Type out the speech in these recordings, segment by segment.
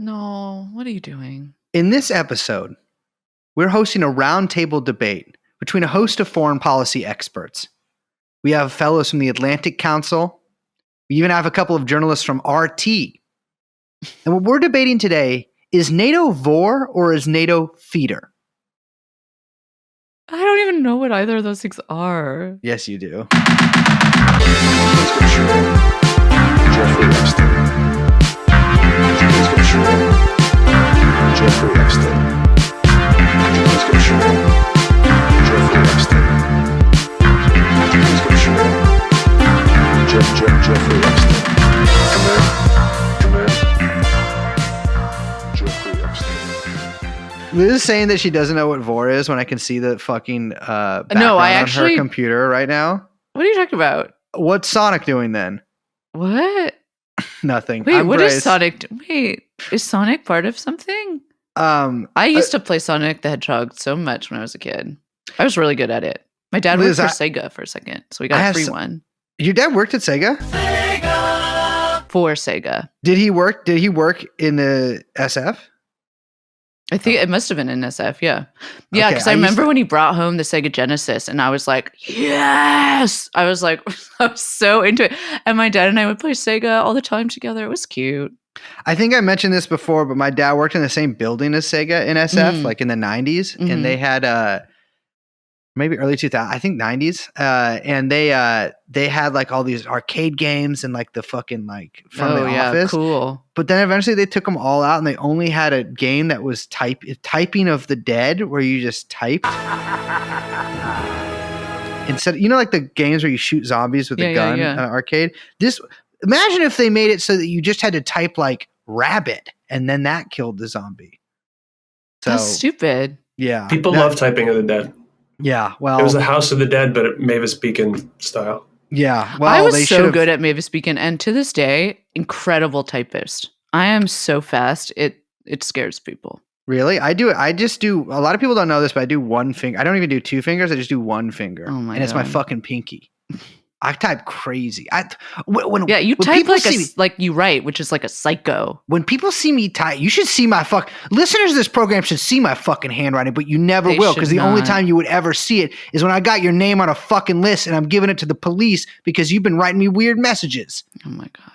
No, what are you doing? In this episode, we're hosting a roundtable debate between a host of foreign policy experts. We have fellows from the Atlantic Council. We even have a couple of journalists from RT. And what we're debating today is NATO vor or is NATO feeder? I don't even know what either of those things are. Yes, you do. Jeffrey Epstein. Jeffrey Epstein. Jeffrey Epstein. Jeffrey Epstein. Come in. Jeffrey Epstein. Liz is saying that she doesn't know what vor is when I can see the fucking background on her computer right now. What are you talking about? What's Sonic doing then? What? Nothing. Wait, what is Sonic? Wait, is Sonic part of something? I used to play Sonic the Hedgehog so much when I was a kid. I was really good at it. My dad worked for Sega for a second, so we got a free one. Your dad worked at Sega? For Sega. Did he work in the SF? I think it must have been in SF, yeah. Yeah, because I remember when he brought home the Sega Genesis, and I was like, yes! I was so into it. And my dad and I would play Sega all the time together. It was cute. I think I mentioned this before, but my dad worked in the same building as Sega in SF, like in the 90s. And they had maybe early 2000s, I think 90s. And they had like all these arcade games and like the fucking like front of the office. Cool. But then eventually they took them all out and they only had a game that was typing of the dead, where you just typed. Instead, like the games where you shoot zombies with a gun in an arcade. Imagine if they made it so that you just had to type like rabbit and then that killed the zombie. So, that's stupid. Yeah. People love typing of the dead. Yeah, well, it was the House of the Dead, but at Mavis Beacon style. Yeah, well, I was so good at Mavis Beacon, and to this day, incredible typist. I am so fast; it scares people. Really, I do it. I just do. A lot of people don't know this, but I do one finger. I don't even do two fingers. I just do one finger, and it's my fucking pinky. I type crazy. You type like you write, which is like a psycho. When people see me type, you should see my listeners of this program should see my fucking handwriting, but you never will, because the only time you would ever see it is when I got your name on a fucking list and I'm giving it to the police because you've been writing me weird messages. Oh my God.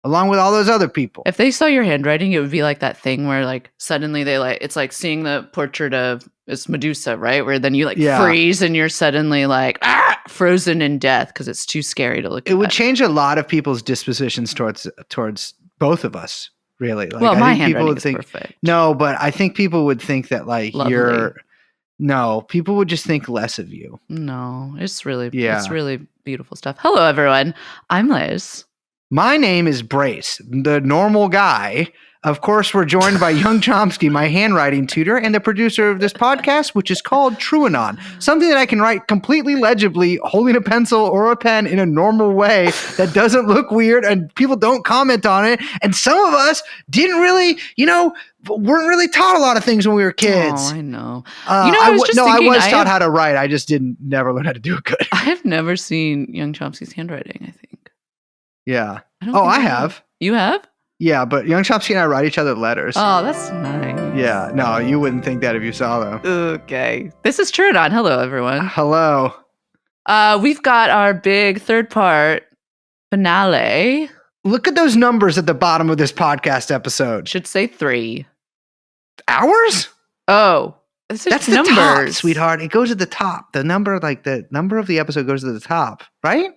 Along with all those other people. If they saw your handwriting, it would be like that thing where like suddenly it's like seeing the portrait of it's Medusa, right? Where then you freeze and you're suddenly like frozen in death because it's too scary to look at. It would change a lot of people's dispositions towards both of us, really. Like, well, my handwriting is perfect. No, but I think people would think that like people would just think less of you. No, it's really beautiful stuff. Hello, everyone. I'm Liz. My name is Brace, the normal guy. Of course, we're joined by Young Chomsky, my handwriting tutor, and the producer of this podcast, which is called TrueAnon, something that I can write completely legibly, holding a pencil or a pen in a normal way that doesn't look weird and people don't comment on it. And some of us didn't really, weren't really taught a lot of things when we were kids. Oh, I know. I was taught how to write. I just never learned how to do it good. I have never seen Young Chomsky's handwriting, I think. Yeah. I have. You have? Yeah, but Young Chomsky and I write each other letters. Oh, that's nice. Yeah. No, you wouldn't think that if you saw them. Okay. This is TrueAnon. Hello, everyone. Hello. We've got our big third part finale. Look at those numbers at the bottom of this podcast episode. Should say 3 hours. Oh, that's the numbers, top, sweetheart. It goes at the top. The number of the episode goes to the top, right?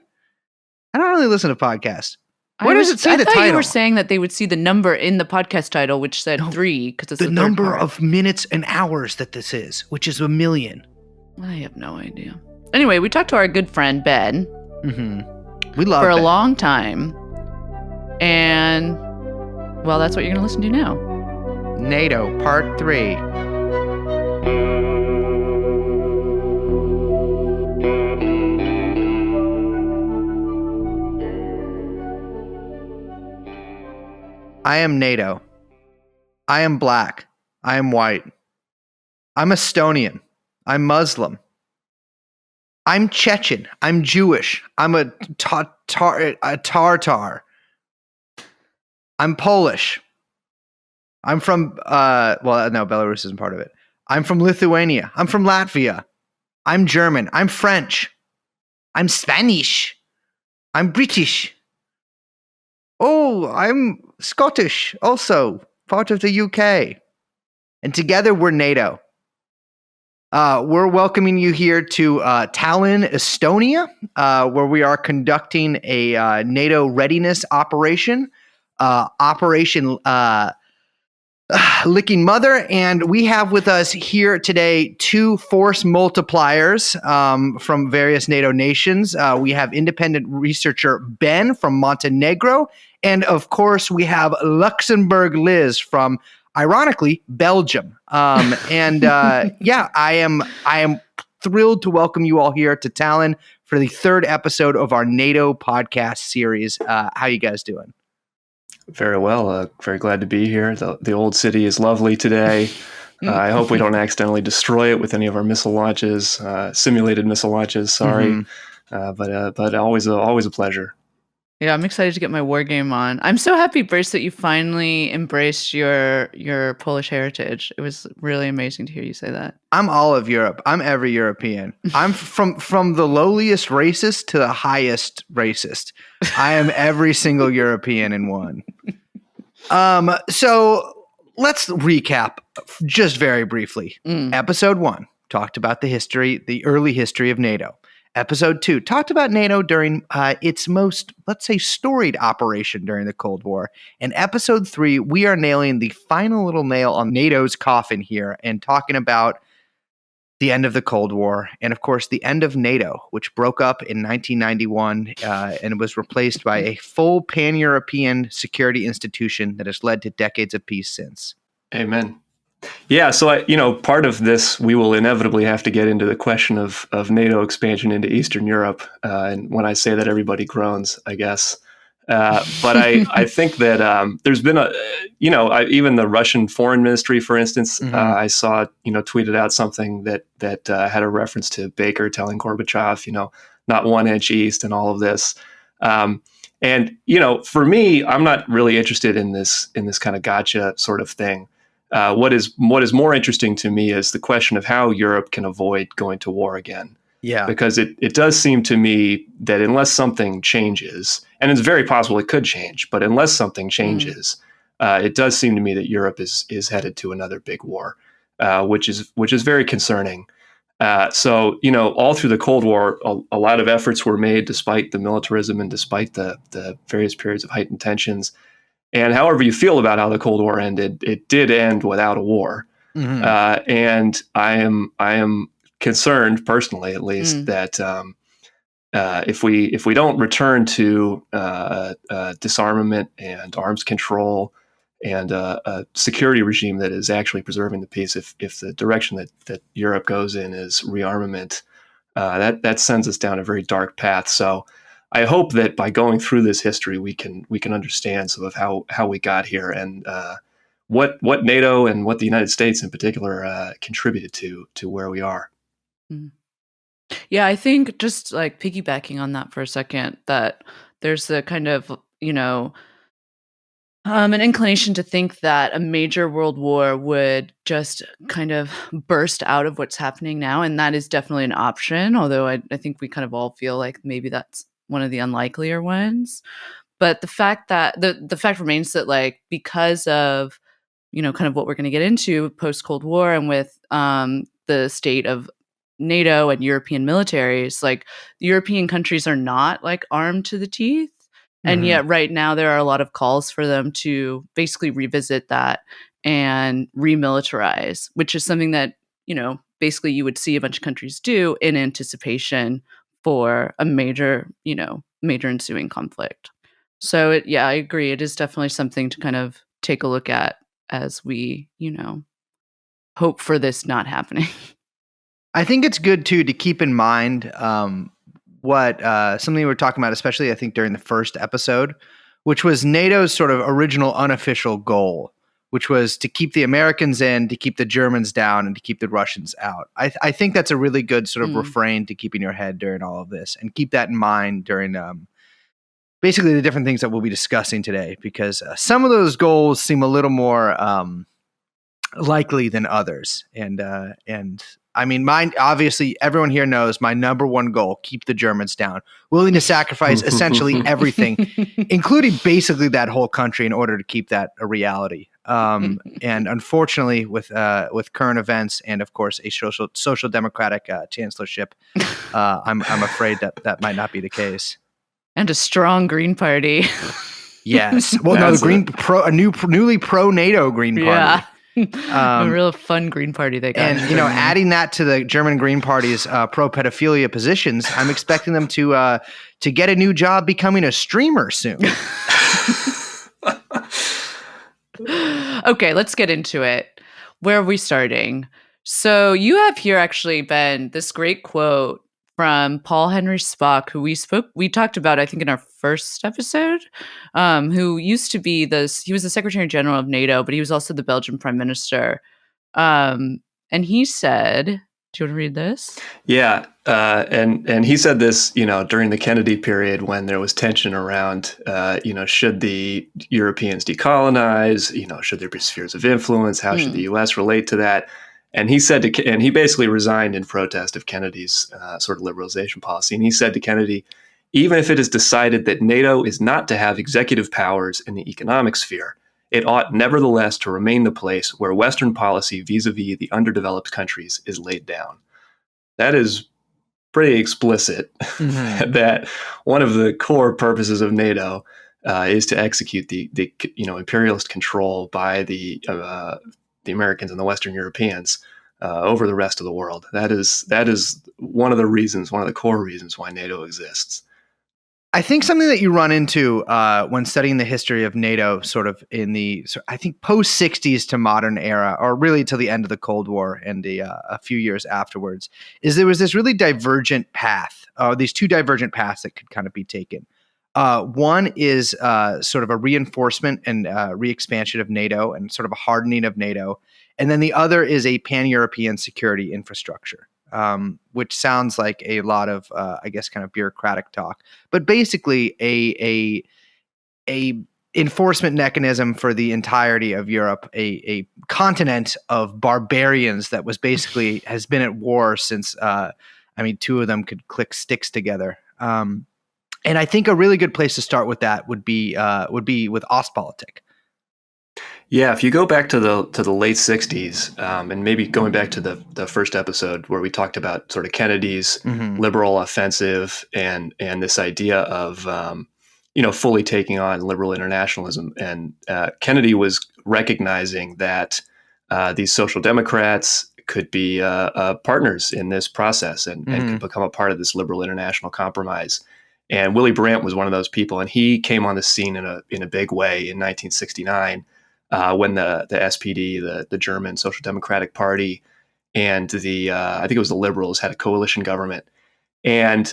I don't really listen to podcasts. Where does it say the title? I thought you were saying that they would see the number in the podcast title, which said 3, because it's the number of minutes and hours that this is, which is 1 million. I have no idea. Anyway, we talked to our good friend Ben. Mm-hmm. We love for Ben. A long time, and well, that's what you're going to listen to now. NATO Part 3. I am NATO. I am black. I am white. I'm Estonian. I'm Muslim. I'm Chechen. I'm Jewish. I'm a Tartar. I'm Polish. I'm from, no, Belarus isn't part of it. I'm from Lithuania. I'm from Latvia. I'm German. I'm French. I'm Spanish. I'm British. Oh, I'm Scottish, also part of the UK. And together we're NATO. We're welcoming you here to Tallinn, Estonia, where we are conducting a NATO readiness operation, Operation Licking Mother. And we have with us here today 2 force multipliers from various NATO nations. We have independent researcher Ben from Montenegro. And of course, we have Luxembourg Liz from, ironically, Belgium. I am thrilled to welcome you all here to Tallinn for the 3rd episode of our NATO podcast series. How you guys doing? Very well. Very glad to be here. The old city is lovely today. I hope we don't accidentally destroy it with any of our missile launches, simulated missile launches. Sorry, but always a pleasure. Yeah, I'm excited to get my war game on. I'm so happy, Brace, that you finally embraced your Polish heritage. It was really amazing to hear you say that. I'm all of Europe. I'm every European. I'm from the lowliest racist to the highest racist. I am every single European in one. So let's recap just very briefly. Episode 1 talked about the early history of NATO. Episode 2 talked about NATO during its most, let's say, storied operation during the Cold War. And episode 3, we are nailing the final little nail on NATO's coffin here and talking about the end of the Cold War and, of course, the end of NATO, which broke up in 1991 and was replaced by a full pan-European security institution that has led to decades of peace since. Amen. Yeah, so part of this, we will inevitably have to get into the question of NATO expansion into Eastern Europe. And when I say that, everybody groans, I guess. But I think that there's been even the Russian Foreign Ministry, for instance, I saw, tweeted out something that had a reference to Baker telling Gorbachev, not 1 inch east and all of this. And for me, I'm not really interested in this kind of gotcha sort of thing. What is more interesting to me is the question of how Europe can avoid going to war again. Yeah. Because it does seem to me that unless something changes, and it's very possible it could change, but unless something changes, it does seem to me that Europe is headed to another big war, which is very concerning. So all through the Cold War, a lot of efforts were made despite the militarism and despite the various periods of heightened tensions. And however you feel about how the Cold War ended, it did end without a war. And I am concerned, personally at least, that if we don't return to disarmament and arms control and a security regime that is actually preserving the peace, if the direction that Europe goes in is rearmament, that sends us down a very dark path. So I hope that by going through this history, we can understand some of how we got here and what NATO and what the United States in particular contributed to where we are. Yeah, I think just like piggybacking on that for a second, that there's the kind of an inclination to think that a major world war would just kind of burst out of what's happening now, and that is definitely an option. Although I think we kind of all feel like maybe that's one of the unlikelier ones. But the fact that the fact remains that, like, because of kind of what we're going to get into post Cold War and with the state of NATO and European militaries, like, the European countries are not like armed to the teeth. And yet right now there are a lot of calls for them to basically revisit that and remilitarize, which is something that, basically you would see a bunch of countries do in anticipation for a major ensuing conflict. So I agree. It is definitely something to kind of take a look at as we, hope for this not happening. I think it's good too to keep in mind what something we were talking about, especially I think during the first episode, which was NATO's sort of original unofficial goal, which was to keep the Americans in, to keep the Germans down, and to keep the Russians out. I think that's a really good sort of refrain to keep in your head during all of this, and keep that in mind during basically the different things that we'll be discussing today, because some of those goals seem a little more likely than others. And I mean, mine, obviously, everyone here knows my number one goal: keep the Germans down, willing to sacrifice essentially everything, including basically that whole country, in order to keep that a reality. And unfortunately, with current events and, of course, a social democratic chancellorship, I'm afraid that might not be the case. And a strong Green Party. Yes. Well, no, the newly pro NATO Green Party. Yeah. A real fun Green Party they got. And, adding that to the German Green Party's pro-pedophilia positions, I'm expecting them to get a new job becoming a streamer soon. Okay, let's get into it. Where are we starting? So you have here actually, Ben, this great quote from Paul Henry Spaak, who we talked about, I think, in our first episode, who used to be he was the Secretary General of NATO, but he was also the Belgian Prime Minister. And he said, do you want to read this? Yeah. And he said this, during the Kennedy period, when there was tension around, should the Europeans decolonize, should there be spheres of influence? How should the U.S. relate to that? And he said and he basically resigned in protest of Kennedy's sort of liberalization policy. And he said to Kennedy, even if it is decided that NATO is not to have executive powers in the economic sphere, it ought nevertheless to remain the place where Western policy vis-a-vis the underdeveloped countries is laid down. That is pretty explicit that one of the core purposes of NATO is to execute the imperialist control by the Americans and the Western Europeans over the rest of the world. That is one of the core reasons why NATO exists. I think something that you run into when studying the history of NATO, sort of in the, I think, post-60s to modern era, or really till the end of the Cold War and a few years afterwards, is there was this really divergent path, these two divergent paths that could kind of be taken. One is sort of a reinforcement and re-expansion of NATO and sort of a hardening of NATO. And then the other is a pan-European security infrastructure. Which sounds like a lot of, I guess, kind of bureaucratic talk, but basically a enforcement mechanism for the entirety of Europe, a continent of barbarians that was basically has been at war since, two of them could click sticks together. And I think a really good place to start with that would be with Ostpolitik. Yeah, if you go back to the late 60s, and maybe going back to the first episode where we talked about sort of Kennedy's liberal offensive and this idea of fully taking on liberal internationalism, and Kennedy was recognizing that these social democrats could be partners in this process and could become a part of this liberal international compromise. And Willy Brandt was one of those people, and he came on the scene in a big way in 1969. When the SPD, the German Social Democratic Party, and I think it was the Liberals had a coalition government. And,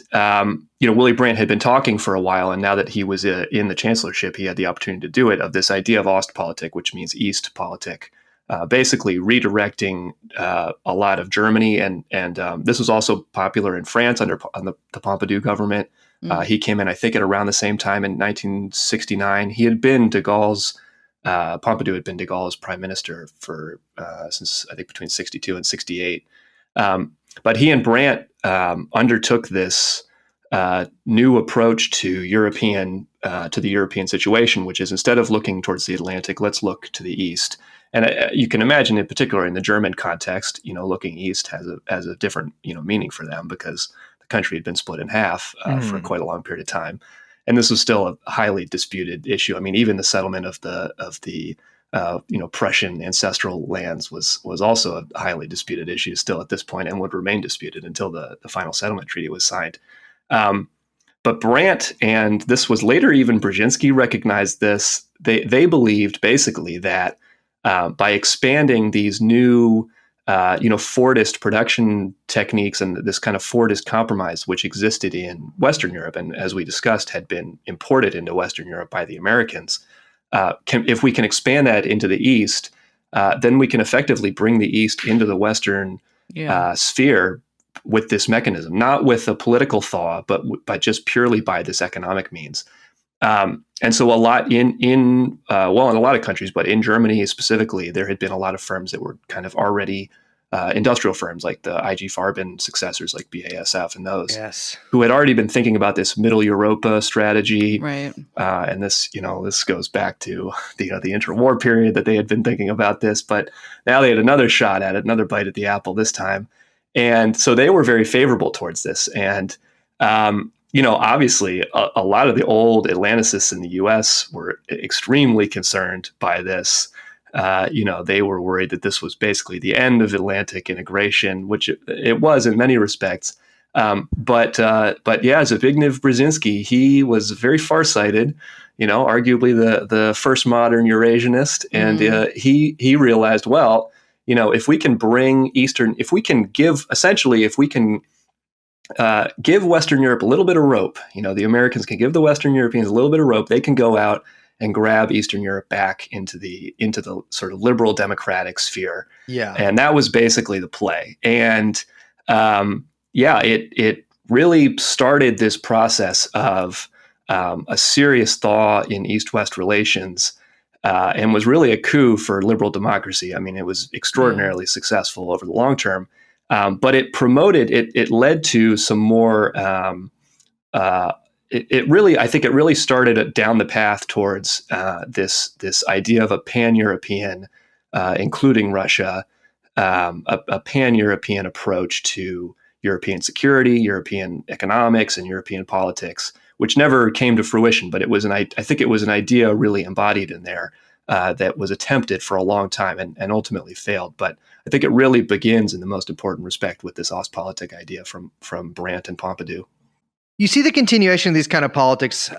Willy Brandt had been talking for a while, and now that he was in the chancellorship, he had the opportunity to do it, of this idea of Ostpolitik, which means East politic, basically redirecting a lot of Germany. And this was also popular in France under the Pompidou government. He came in, I think, at around the same time in 1969. He had been Pompidou had been de Gaulle's prime minister for since, I think, between 62 and 68. But he and Brandt undertook this new approach to the European situation, which is, instead of looking towards the Atlantic, let's look to the East. And you can imagine, in particular in the German context, looking east has a different meaning for them, because the country had been split in half for quite a long period of time. And this was still a highly disputed issue. I mean, even the settlement of the Prussian ancestral lands was also a highly disputed issue still at this point, and would remain disputed until the final settlement treaty was signed. But Brandt, and this was later even Brzezinski, recognized this. They believed basically that by expanding these new Fordist production techniques and this kind of Fordist compromise, which existed in Western Europe, and as we discussed, had been imported into Western Europe by the Americans. If we can expand that into the East, then we can effectively bring the East into the Western sphere with this mechanism, not with a political thaw, but just purely by this economic means. And so a lot in a lot of countries, but in Germany specifically, there had been a lot of firms that were kind of already industrial firms like the IG Farben successors like BASF and those Yes. who had already been thinking about this Middle Europa strategy. Right. And this goes back to the interwar period that they had been thinking about this, but now they had another shot at it, another bite at the apple this time. And so they were very favorable towards this. And, obviously a lot of the old Atlanticists in the US were extremely concerned by this. They were worried that this was basically the end of Atlantic integration, which it was in many respects. But Zbigniew Brzezinski, he was very farsighted, arguably the first modern Eurasianist. And he realized, well, if we can bring if we can give Western Europe a little bit of rope, the Americans can give the Western Europeans a little bit of rope, they can go out and grab Eastern Europe back into the sort of liberal democratic sphere. Yeah. And that was basically the play. And it really started this process of a serious thaw in East-West relations, and was really a coup for liberal democracy. I mean, it was extraordinarily successful over the long term, but it led to some more. I think it really started down the path towards this idea of a pan-European, including Russia, a pan-European approach to European security, European economics, and European politics, which never came to fruition. But I think it was an idea really embodied in there that was attempted for a long time and ultimately failed. But I think it really begins in the most important respect with this Ostpolitik idea from Brandt and Pompidou. You see the continuation of these kind of politics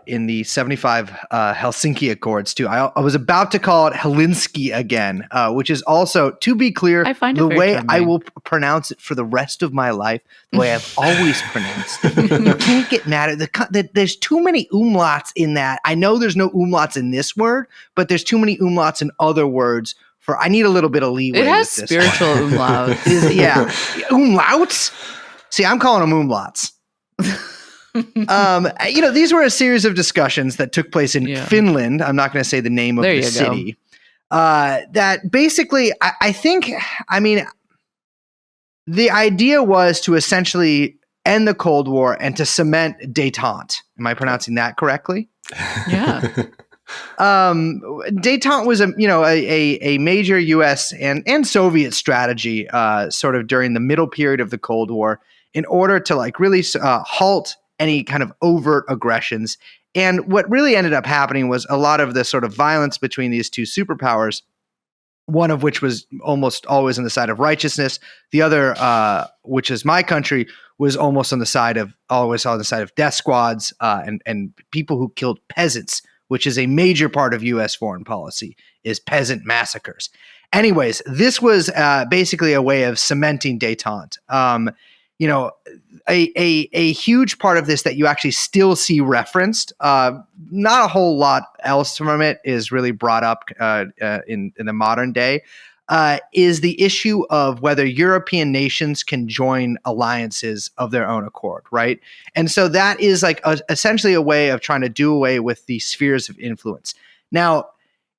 in the 75 Helsinki Accords, too. I was about to call it Helsinki again, which is also, to be clear, I find it the very way charming. I will pronounce it for the rest of my life, the way I've always pronounced it. You can't get mad at there's too many umlauts in that. I know there's no umlauts in this word, but there's too many umlauts in other words. I need a little bit of leeway. It has with this spiritual one. umlauts. Yeah. Umlauts? See, I'm calling them umlauts. These were a series of discussions that took place in Finland. I'm not going to say the name of the city. That basically, I think, the idea was to essentially end the Cold War and to cement détente. Am I pronouncing that correctly? Yeah. Détente was a major U.S. and Soviet strategy sort of during the middle period of the Cold War in order to really halt any kind of overt aggressions. And what really ended up happening was a lot of the sort of violence between these two superpowers, one of which was almost always on the side of righteousness. The other, which is my country, was always on the side of death squads and people who killed peasants, which is a major part of U.S. foreign policy, is peasant massacres. Anyways, this was basically a way of cementing détente. A huge part of this that you actually still see referenced, not a whole lot else from it is really brought up in the modern day, is the issue of whether European nations can join alliances of their own accord, right? And so that is essentially a way of trying to do away with the spheres of influence. Now,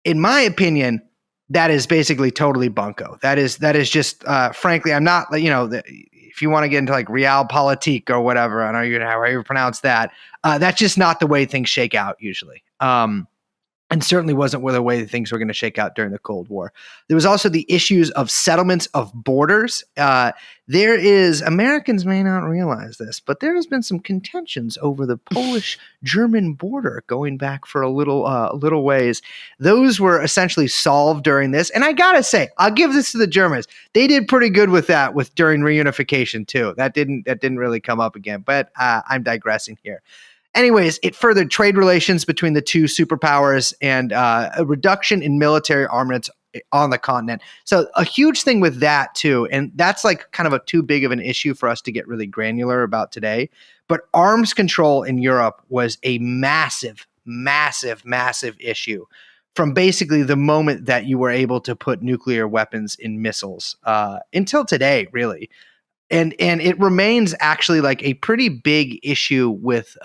in my opinion, that is basically totally bunko. That is just, frankly, I'm not, if you want to get into realpolitik or whatever, I don't know how you pronounce that, that's just not the way things shake out usually. And certainly wasn't the way things were going to shake out during the Cold War. There was also the issues of settlements of borders. Americans may not realize this, but there has been some contentions over the Polish-German border going back for a little ways. Those were essentially solved during this. And I got to say, I'll give this to the Germans. They did pretty good with that during reunification too. That didn't really come up again, but I'm digressing here. Anyways, it furthered trade relations between the two superpowers and a reduction in military armaments on the continent. So a huge thing with that too, and that's kind of a too big of an issue for us to get really granular about today. But arms control in Europe was a massive, massive, massive issue from basically the moment that you were able to put nuclear weapons in missiles until today, really. and it remains actually like a pretty big issue with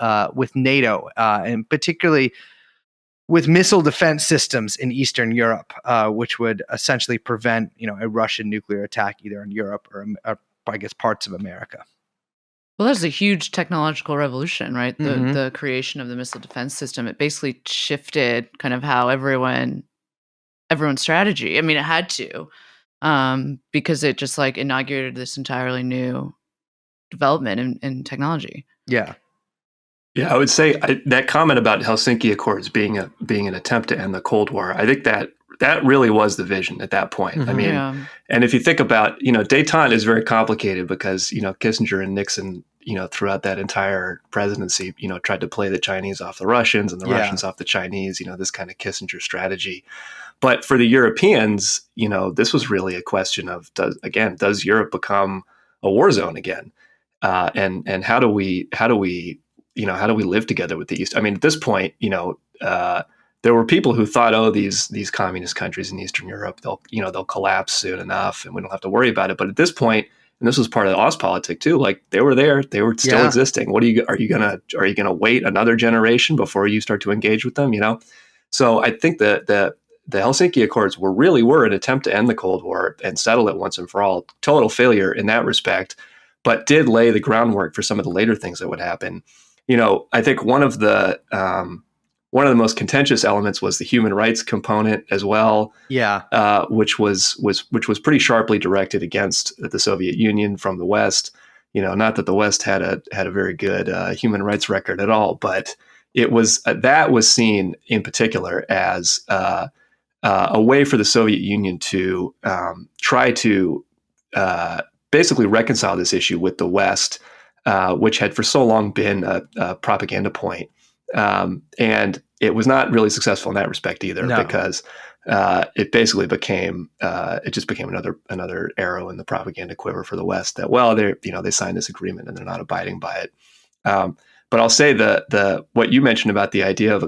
NATO, and particularly with missile defense systems in Eastern Europe, which would essentially prevent, a Russian nuclear attack either in Europe or I guess parts of America. Well, that's a huge technological revolution, right? The creation of the missile defense system. It basically shifted kind of how everyone's strategy. I mean, it had to, because it just like inaugurated this entirely new development in technology. Yeah. Yeah, I would say that comment about Helsinki Accords being an attempt to end the Cold War, I think that really was the vision at that point. I mean, and if you think about, détente is very complicated because, Kissinger and Nixon, throughout that entire presidency, tried to play the Chinese off the Russians and the Russians off the Chinese, this kind of Kissinger strategy. But for the Europeans, this was really a question of, does Europe become a war zone again? And how do we live together with the East? I mean, at this point, there were people who thought, oh, these communist countries in Eastern Europe, they'll collapse soon enough, and we don't have to worry about it. But at this point, and this was part of the Ostpolitik too, like they were there, they were still existing. Are you gonna wait another generation before you start to engage with them? So I think that the Helsinki Accords were an attempt to end the Cold War and settle it once and for all. Total failure in that respect, but did lay the groundwork for some of the later things that would happen. I think one of the most contentious elements was the human rights component as well. Yeah, which was pretty sharply directed against the Soviet Union from the West. Not that the West had a very good human rights record at all, but it was that was seen in particular as a way for the Soviet Union to try to basically reconcile this issue with the West, which had for so long been a propaganda point. And it was not really successful in that respect either, because it basically became another arrow in the propaganda quiver for the West that, well, they signed this agreement and they're not abiding by it. But I'll say what you mentioned about the idea of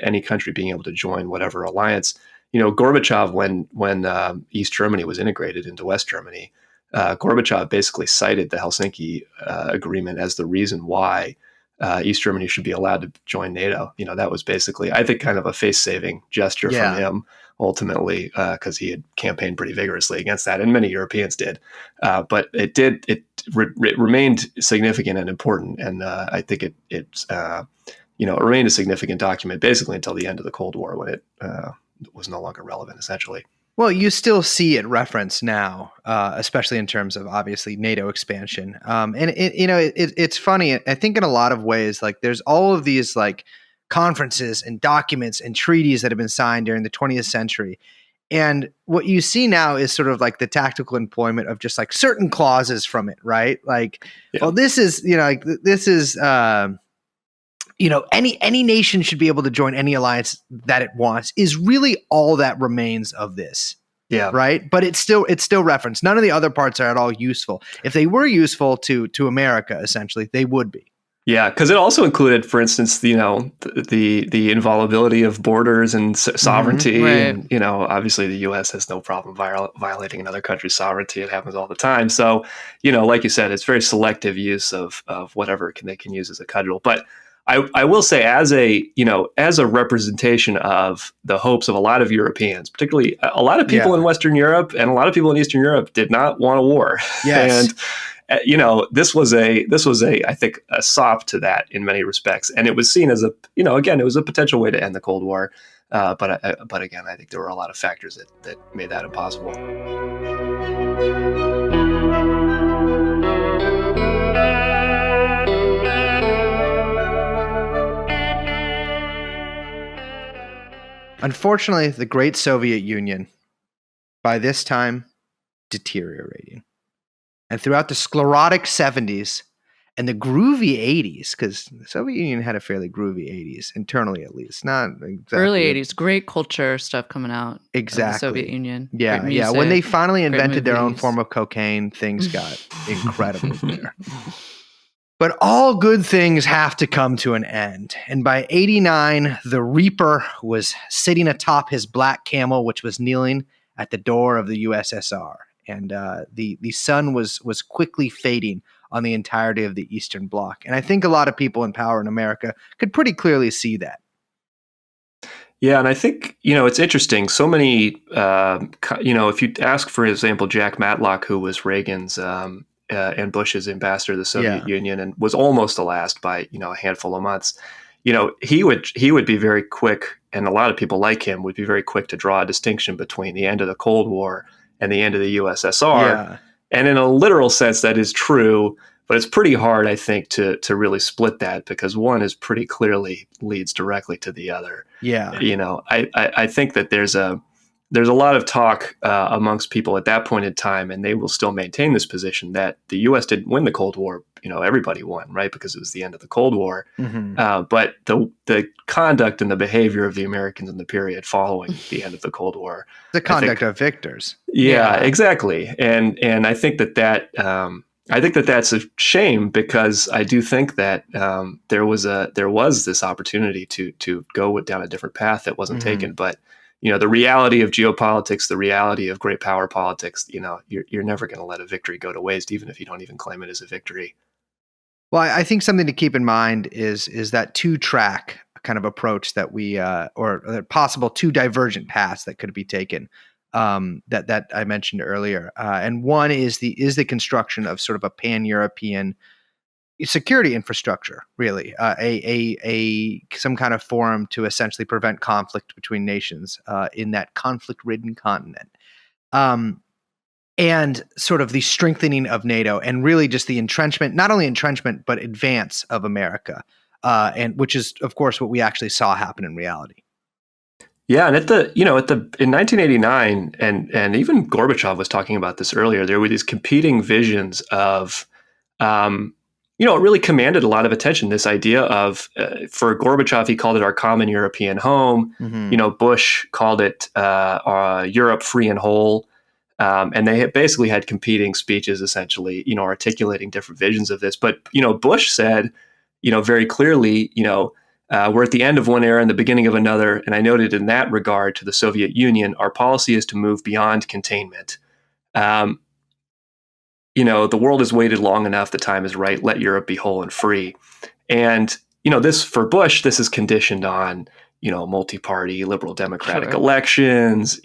any country being able to join whatever alliance, Gorbachev, when East Germany was integrated into West Germany, Gorbachev basically cited the Helsinki Agreement as the reason why East Germany should be allowed to join NATO. That was basically, I think, kind of a face-saving gesture from him, ultimately, because he had campaigned pretty vigorously against that, and many Europeans did. But it remained significant and important, and I think it remained a significant document basically until the end of the Cold War, when it was no longer relevant, essentially. Well, you still see it referenced now, especially in terms of obviously NATO expansion. And it's funny. I think in a lot of ways, like there's all of these like conferences and documents and treaties that have been signed during the 20th century. And what you see now is sort of like the tactical employment of just like certain clauses from it, right? Like, well, this is, any nation should be able to join any alliance that it wants, is really all that remains of this. Yeah. Right. But it's still referenced. None of the other parts are at all useful. If they were useful to America, essentially, they would be. Yeah, because it also included, for instance, the inviolability of borders and sovereignty. Right. And, obviously the U.S. has no problem violating another country's sovereignty. It happens all the time. So, like you said, it's very selective use of whatever they can use as a cudgel. But I will say, as a representation of the hopes of a lot of Europeans, particularly a lot of people in Western Europe and a lot of people in Eastern Europe, did not want a war. Yes. And this was I think a sop to that in many respects, and it was seen as it was a potential way to end the Cold War. But again, I think there were a lot of factors that made that impossible. Unfortunately, the great Soviet Union, by this time, deteriorating. And throughout the sclerotic 70s and the groovy 80s, because the Soviet Union had a fairly groovy 80s, internally at least. Not exactly. Early 80s, great culture stuff coming out. Exactly. Of the Soviet Union. Yeah, music, when they finally invented their own form of cocaine, things got incredibly there. But all good things have to come to an end. And by 89, the Reaper was sitting atop his black camel, which was kneeling at the door of the USSR. and the sun was quickly fading on the entirety of the Eastern Bloc. And I think a lot of people in power in America could pretty clearly see that. Yeah, and I think, it's interesting. So many, if you ask, for example, Jack Matlock, who was Reagan's and Bush's ambassador to the Soviet Union and was almost the last by, a handful of months, he would be very quick, and a lot of people like him would be very quick to draw a distinction between the end of the Cold War and the end of the USSR. Yeah. And in a literal sense, that is true. But it's pretty hard, I think, to really split that, because one is pretty clearly leads directly to the other. Yeah. I think that there's a lot of talk amongst people at that point in time, and they will still maintain this position that the U.S. didn't win the Cold War. Everybody won, right? Because it was the end of the Cold War. Mm-hmm. But the conduct and the behavior of the Americans in the period following the end of the Cold War, the conduct of victors. Yeah, exactly. And I think that I think that that's a shame, because I do think that there was this opportunity to go down a different path that wasn't taken. But the reality of geopolitics, the reality of great power politics, you're never going to let a victory go to waste, even if you don't even claim it as a victory. Well, I think something to keep in mind is that two-track kind of approach that we or possible two divergent paths that could be taken. That I mentioned earlier, and one is the construction of sort of a pan-European security infrastructure, really, a some kind of forum to essentially prevent conflict between nations in that conflict-ridden continent, and sort of the strengthening of NATO, and really just the entrenchment, not only entrenchment but advance of America, and which is, of course, what we actually saw happen in reality. Yeah, and in 1989, and even Gorbachev was talking about this earlier, there were these competing visions of, it really commanded a lot of attention. This idea of, for Gorbachev, he called it our common European home. Mm-hmm. Bush called it Europe free and whole, and they basically had competing speeches, essentially, articulating different visions of this. But Bush said, very clearly, we're at the end of one era and the beginning of another, and I noted in that regard to the Soviet Union, our policy is to move beyond containment. The world has waited long enough. The time is right. Let Europe be whole and free. And, this, for Bush, this is conditioned on, multi-party liberal democratic elections,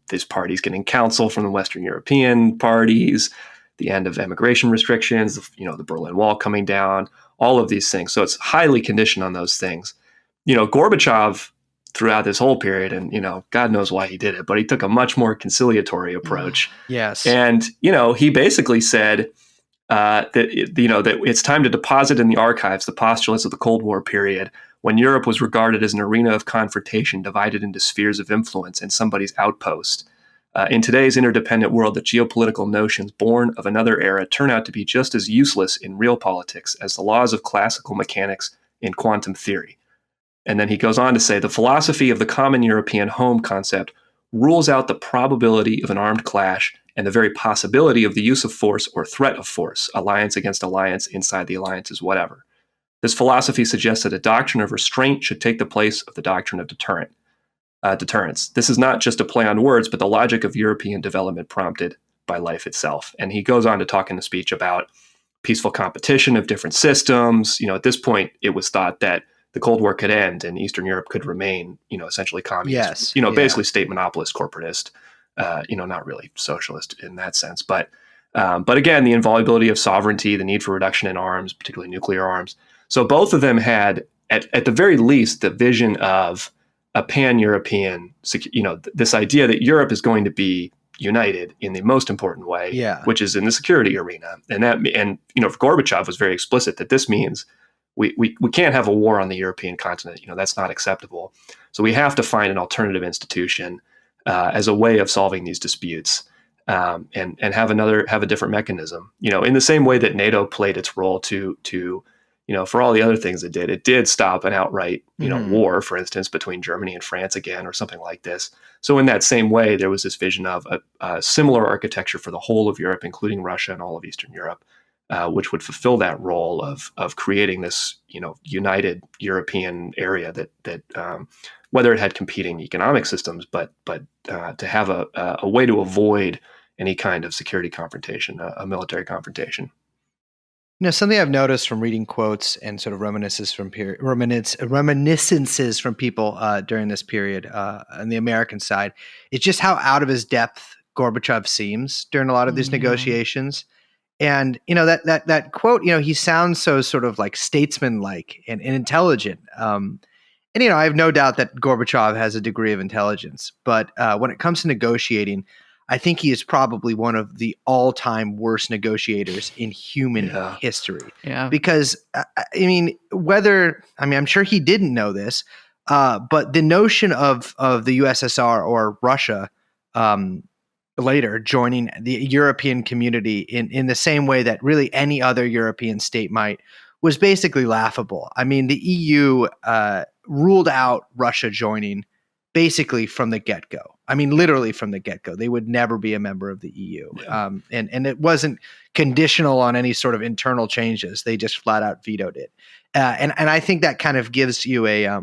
these parties getting counsel from the Western European parties, the end of immigration restrictions, the Berlin Wall coming down, all of these things. So it's highly conditioned on those things. Gorbachev, throughout this whole period, and, God knows why he did it, but he took a much more conciliatory approach. Yes. And, he basically said that it's time to deposit in the archives the postulates of the Cold War period, when Europe was regarded as an arena of confrontation divided into spheres of influence and somebody's outpost. In today's interdependent world, the geopolitical notions born of another era turn out to be just as useless in real politics as the laws of classical mechanics in quantum theory. And then he goes on to say, the philosophy of the common European home concept rules out the probability of an armed clash and the very possibility of the use of force or threat of force, alliance against alliance, inside the alliances, whatever. This philosophy suggests that a doctrine of restraint should take the place of the doctrine of deterrence. This is not just a play on words, but the logic of European development prompted by life itself. And he goes on to talk in the speech about peaceful competition of different systems. At this point, it was thought that the Cold War could end and Eastern Europe could remain, essentially communist. Yes. Basically state monopolist, corporatist. Not really socialist in that sense, but again, the inviolability of sovereignty, the need for reduction in arms, particularly nuclear arms. So both of them had, at the very least, the vision of a pan-European, this idea that Europe is going to be united in the most important way, which is in the security arena. And Gorbachev was very explicit that this means we can't have a war on the European continent. That's not acceptable. So we have to find an alternative institution as a way of solving these disputes, and have a different mechanism. In the same way that NATO played its role to for all the other things it did stop an outright, war, for instance, between Germany and France again, or something like this. So in that same way, there was this vision of a similar architecture for the whole of Europe, including Russia and all of Eastern Europe, which would fulfill that role of creating this, united European area that whether it had competing economic systems, but to have a way to avoid any kind of security confrontation, a military confrontation. Something I've noticed from reading quotes and sort of reminiscences from people during this period on the American side, it's just how out of his depth Gorbachev seems during a lot of these negotiations. And that quote, he sounds so sort of like statesman-like and intelligent. And I have no doubt that Gorbachev has a degree of intelligence, but when it comes to negotiating, I think he is probably one of the all-time worst negotiators in human history. Yeah. Because I'm sure he didn't know this, but the notion of the USSR or Russia later joining the European community in the same way that really any other European state might was basically laughable. I mean, the EU ruled out Russia joining basically from the get-go. I mean, literally from the get-go. They would never be a member of the EU. Yeah. And it wasn't conditional on any sort of internal changes. They just flat out vetoed it. And I think that kind of gives you a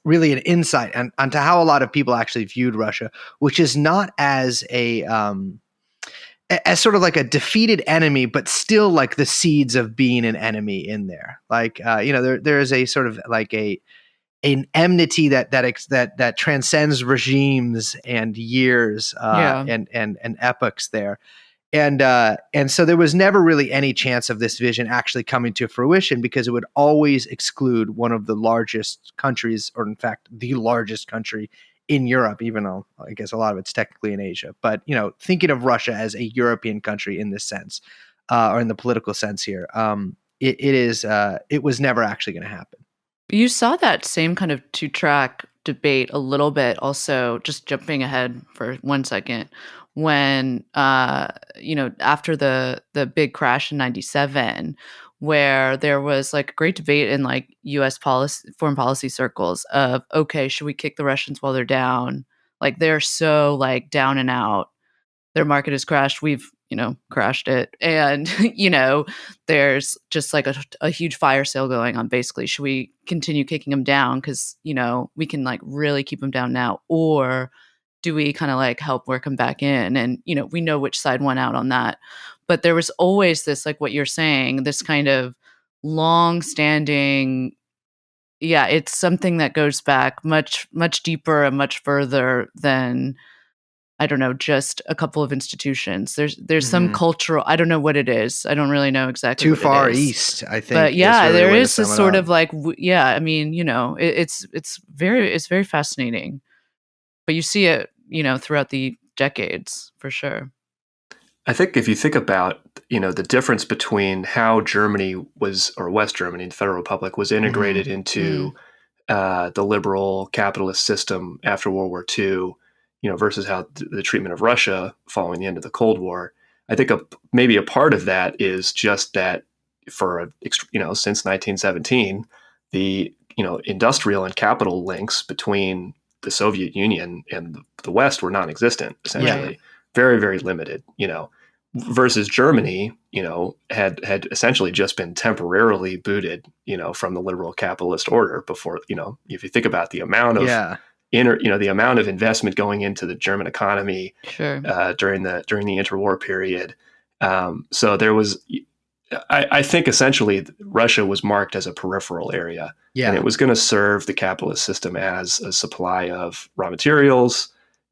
really an insight onto how a lot of people actually viewed Russia, which is not as as sort of like a defeated enemy, but still like the seeds of being an enemy in there. Like, there is a sort of like an enmity that transcends regimes and years and epochs there. And so there was never really any chance of this vision actually coming to fruition because it would always exclude one of the largest countries, or in fact, the largest country in Europe, even though I guess a lot of it's technically in Asia. But, thinking of Russia as a European country in this sense, or in the political sense here, it was never actually going to happen. You saw that same kind of two-track debate a little bit also, just jumping ahead for 1 second, when, after the big crash in 97, where there was like a great debate in like U.S. foreign policy circles of, okay, should we kick the Russians while they're down? Like they're so like down and out. Their market has crashed. We've, crashed it. And, there's just like a huge fire sale going on. Basically, should we continue kicking them down? Because, we can like really keep them down now. Or do we kind of like help work them back in? And, we know which side won out on that. But there was always this, like what you're saying, this kind of long-standing, it's something that goes back much, much deeper and much further than, I don't know, just a couple of institutions. There's some cultural, I don't know what it is. I don't really know exactly. Too far east, I think. But yeah, there is this sort of like, I mean, it's very fascinating. But you see it, throughout the decades for sure. I think if you think about, the difference between how Germany was, or West Germany, the Federal Republic, was integrated into the liberal capitalist system after World War II, versus how the treatment of Russia following the end of the Cold War. I think maybe a part of that is just that since 1917, the, industrial and capital links between the Soviet Union and the West were non-existent, essentially. Right. Very, very limited, versus Germany, had essentially just been temporarily booted, from the liberal capitalist order before, if you think about the amount of the amount of investment going into the German economy during the interwar period. So there was, I think essentially Russia was marked as a peripheral area, and it was going to serve the capitalist system as a supply of raw materials,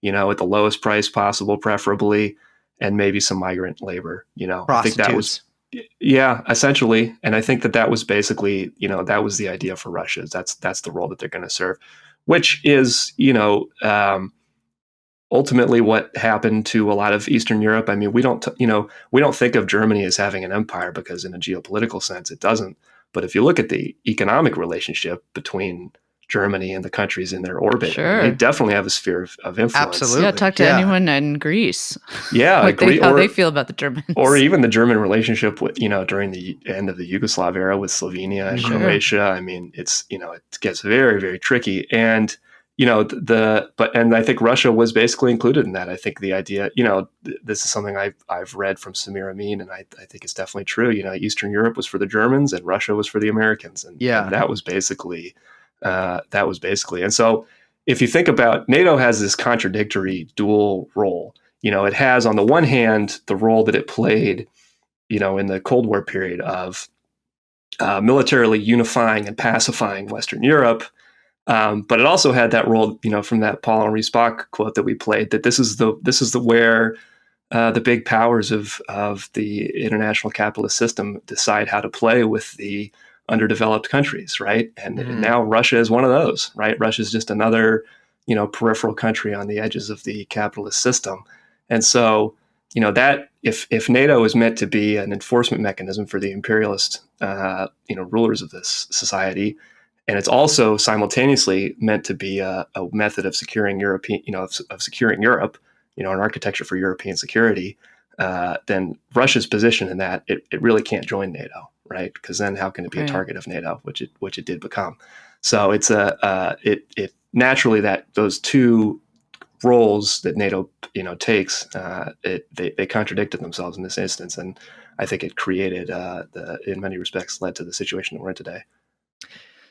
at the lowest price possible, preferably, and maybe some migrant labor. I think that was, essentially, and I think that was basically, that was the idea for Russia. That's the role that they're going to serve. Which is, ultimately what happened to a lot of Eastern Europe. I mean, we don't think of Germany as having an empire because in a geopolitical sense, it doesn't. But if you look at the economic relationship between Germany and the countries in their orbit, they definitely have a sphere of influence. Absolutely. Yeah, talk to anyone in Greece. Yeah, how they feel about the Germans. Or even the German relationship with, during the end of the Yugoslav era with Slovenia and Croatia. I mean, it's, it gets very, very tricky. And, and I think Russia was basically included in that. I think the idea, this is something I've read from Samir Amin, and I think it's definitely true. Eastern Europe was for the Germans and Russia was for the Americans. And that was basically, and so if you think about NATO has this contradictory dual role. it has on the one hand the role that it played, in the Cold War period of militarily unifying and pacifying Western Europe. But it also had that role, from that Paul-Henri Spaak quote that we played, that this is the where the big powers of the international capitalist system decide how to play with the underdeveloped countries, right? And now Russia is one of those, right? Russia is just another, peripheral country on the edges of the capitalist system. And so, that if NATO is meant to be an enforcement mechanism for the imperialist, rulers of this society, and it's also simultaneously meant to be a method of securing European, of securing Europe, an architecture for European security, then Russia's position in that it really can't join NATO, right? Because then how can it be a target of NATO, which it did become? So it's it naturally that those two roles that NATO takes, they contradicted themselves in this instance, and I think it created in many respects led to the situation that we're in today.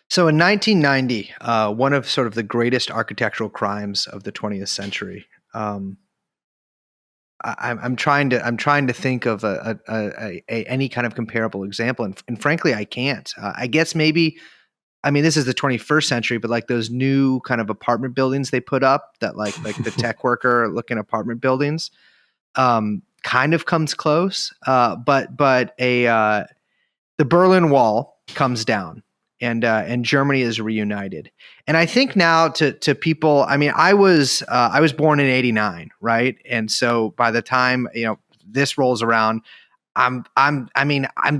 So in 1990, one of sort of the greatest architectural crimes of the 20th century. I'm trying to think of any kind of comparable example, and frankly, I can't. I guess maybe, this is the 21st century, but like those new kind of apartment buildings they put up that like the tech worker looking apartment buildings, kind of comes close. But the Berlin Wall comes down. And Germany is reunited. And I think now to people, I was born in '89, right? And so by the time this rolls around, I'm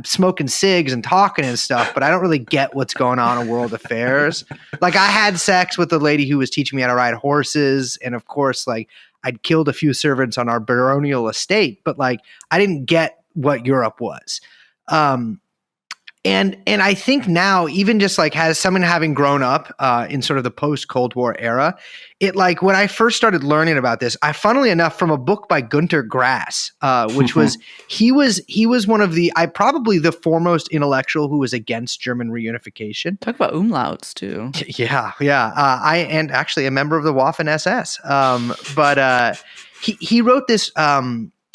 smoking cigs and talking and stuff, but I don't really get what's going on in world affairs. Like I had sex with the lady who was teaching me how to ride horses, and of course, like I'd killed a few servants on our baronial estate, but like I didn't get what Europe was. And I think now, even just like as someone having grown up in sort of the post-Cold War era, it like when I first started learning about this, funnily enough, from a book by Günter Grass, which was he was one of probably the foremost intellectual who was against German reunification. Talk about umlauts too. Yeah. And actually a member of the Waffen SS. But he wrote this.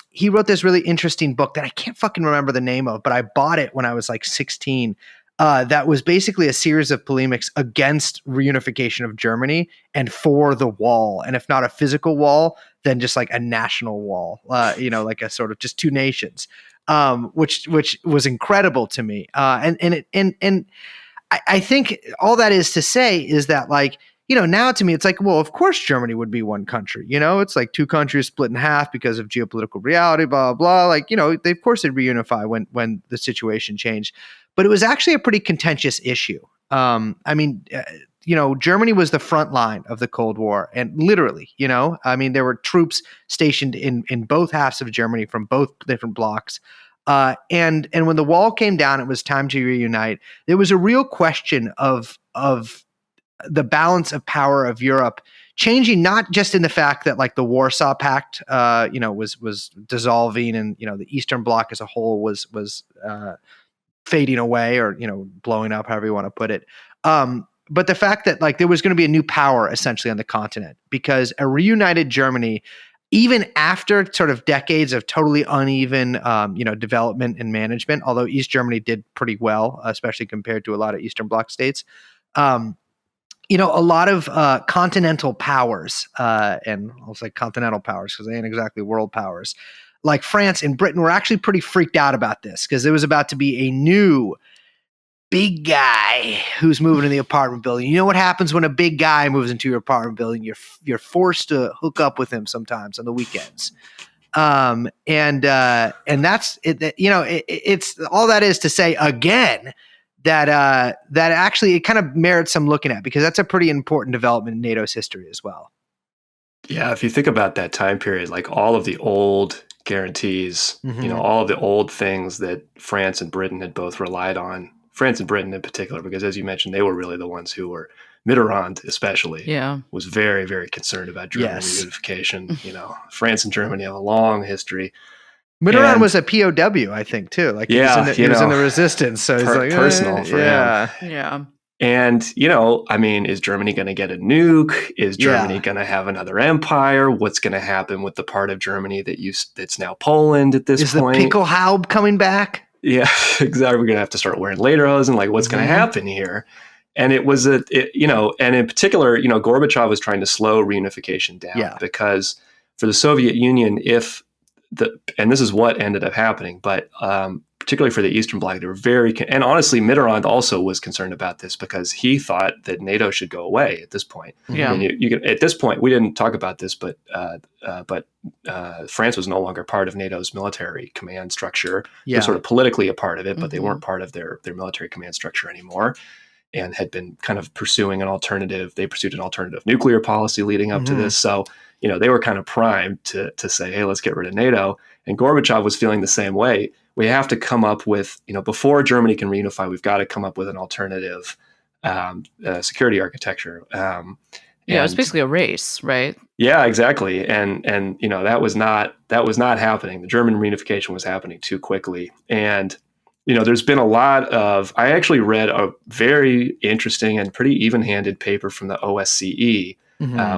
He wrote this really interesting book that I can't fucking remember the name of, but I bought it when I was like 16. That was basically a series of polemics against reunification of Germany and for the wall. And if not a physical wall, then just like a national wall, like a sort of just two nations, which was incredible to me. And I think all that is to say is that like, now to me, it's like, well, of course Germany would be one country. It's like two countries split in half because of geopolitical reality, blah, blah, blah. Like, of course they'd reunify when the situation changed. But it was actually a pretty contentious issue. Germany was the front line of the Cold War. And literally, there were troops stationed in both halves of Germany from both different blocks. And when the wall came down, it was time to reunite. There was a real question of the balance of power of Europe changing, not just in the fact that like the Warsaw Pact, was dissolving, and the Eastern Bloc as a whole was fading away, or blowing up, however you want to put it. But the fact that like there was going to be a new power essentially on the continent, because a reunited Germany, even after sort of decades of totally uneven, development and management, although East Germany did pretty well, especially compared to a lot of Eastern Bloc states. A lot of continental powers, and I'll say continental powers because they ain't exactly world powers, like France and Britain, were actually pretty freaked out about this, because there was about to be a new big guy who's moving in the apartment building. You know what happens when a big guy moves into your apartment building? You're forced to hook up with him sometimes on the weekends. And that's it. It's all that is to say again. That actually it kind of merits some looking at, because that's a pretty important development in NATO's history as well. Yeah, if you think about that time period, like all of the old guarantees, all of the old things that France and Britain had both relied on, France and Britain in particular, because as you mentioned, they were really the ones who were, Mitterrand especially, was very, very concerned about German reunification. France and Germany have a long history. Mitterrand was a POW, I think, too. Like he was in the resistance, so he's like personal for him. Yeah. And, I mean, is Germany going to get a nuke? Is Germany going to have another empire? What's going to happen with the part of Germany that's now Poland at this point? Is the Pickelhaube coming back? Yeah, exactly. We're going to have to start wearing lederhosen. Like, what's going to happen here? And it was and in particular, Gorbachev was trying to slow reunification down because for the Soviet Union, and this is what ended up happening, but particularly for the Eastern Bloc, they were and honestly, Mitterrand also was concerned about this because he thought that NATO should go away at this point. Yeah. And at this point, we didn't talk about this, but France was no longer part of NATO's military command structure. They were sort of politically a part of it, but they weren't part of their military command structure anymore, and had been kind of pursuing an alternative. They pursued an alternative nuclear policy leading up to this. So, they were kind of primed to say, hey, let's get rid of NATO. And Gorbachev was feeling the same way. We have to come up with, before Germany can reunify, we've got to come up with an alternative security architecture. It was basically a race, right? Yeah, exactly. And that was not happening. The German reunification was happening too quickly. And there's been a lot of. I actually read a very interesting and pretty even-handed paper from the OSCE,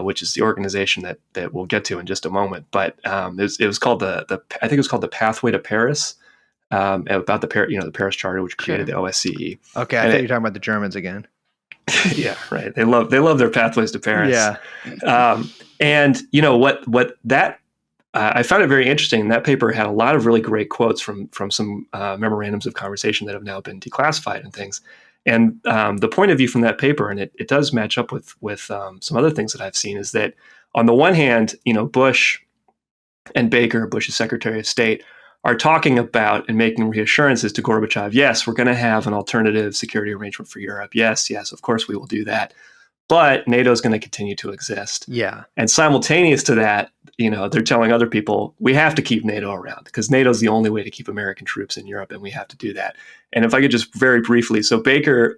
which is the organization that we'll get to in just a moment. But it was called I think it was called the Pathway to Paris, about the Paris Charter, which created the OSCE. Okay, I thought you were talking about the Germans again. Yeah, right. They love their pathways to Paris. Yeah, and what that. I found it very interesting. That paper had a lot of really great quotes from some memorandums of conversation that have now been declassified and things. And the point of view from that paper, and it does match up with some other things that I've seen, is that on the one hand, Bush and Baker, Bush's Secretary of State, are talking about and making reassurances to Gorbachev. Yes, we're going to have an alternative security arrangement for Europe. Yes, of course we will do that. But NATO is going to continue to exist. Yeah. And simultaneous to that, they're telling other people, we have to keep NATO around because NATO is the only way to keep American troops in Europe, and we have to do that. And if I could just very briefly, so Baker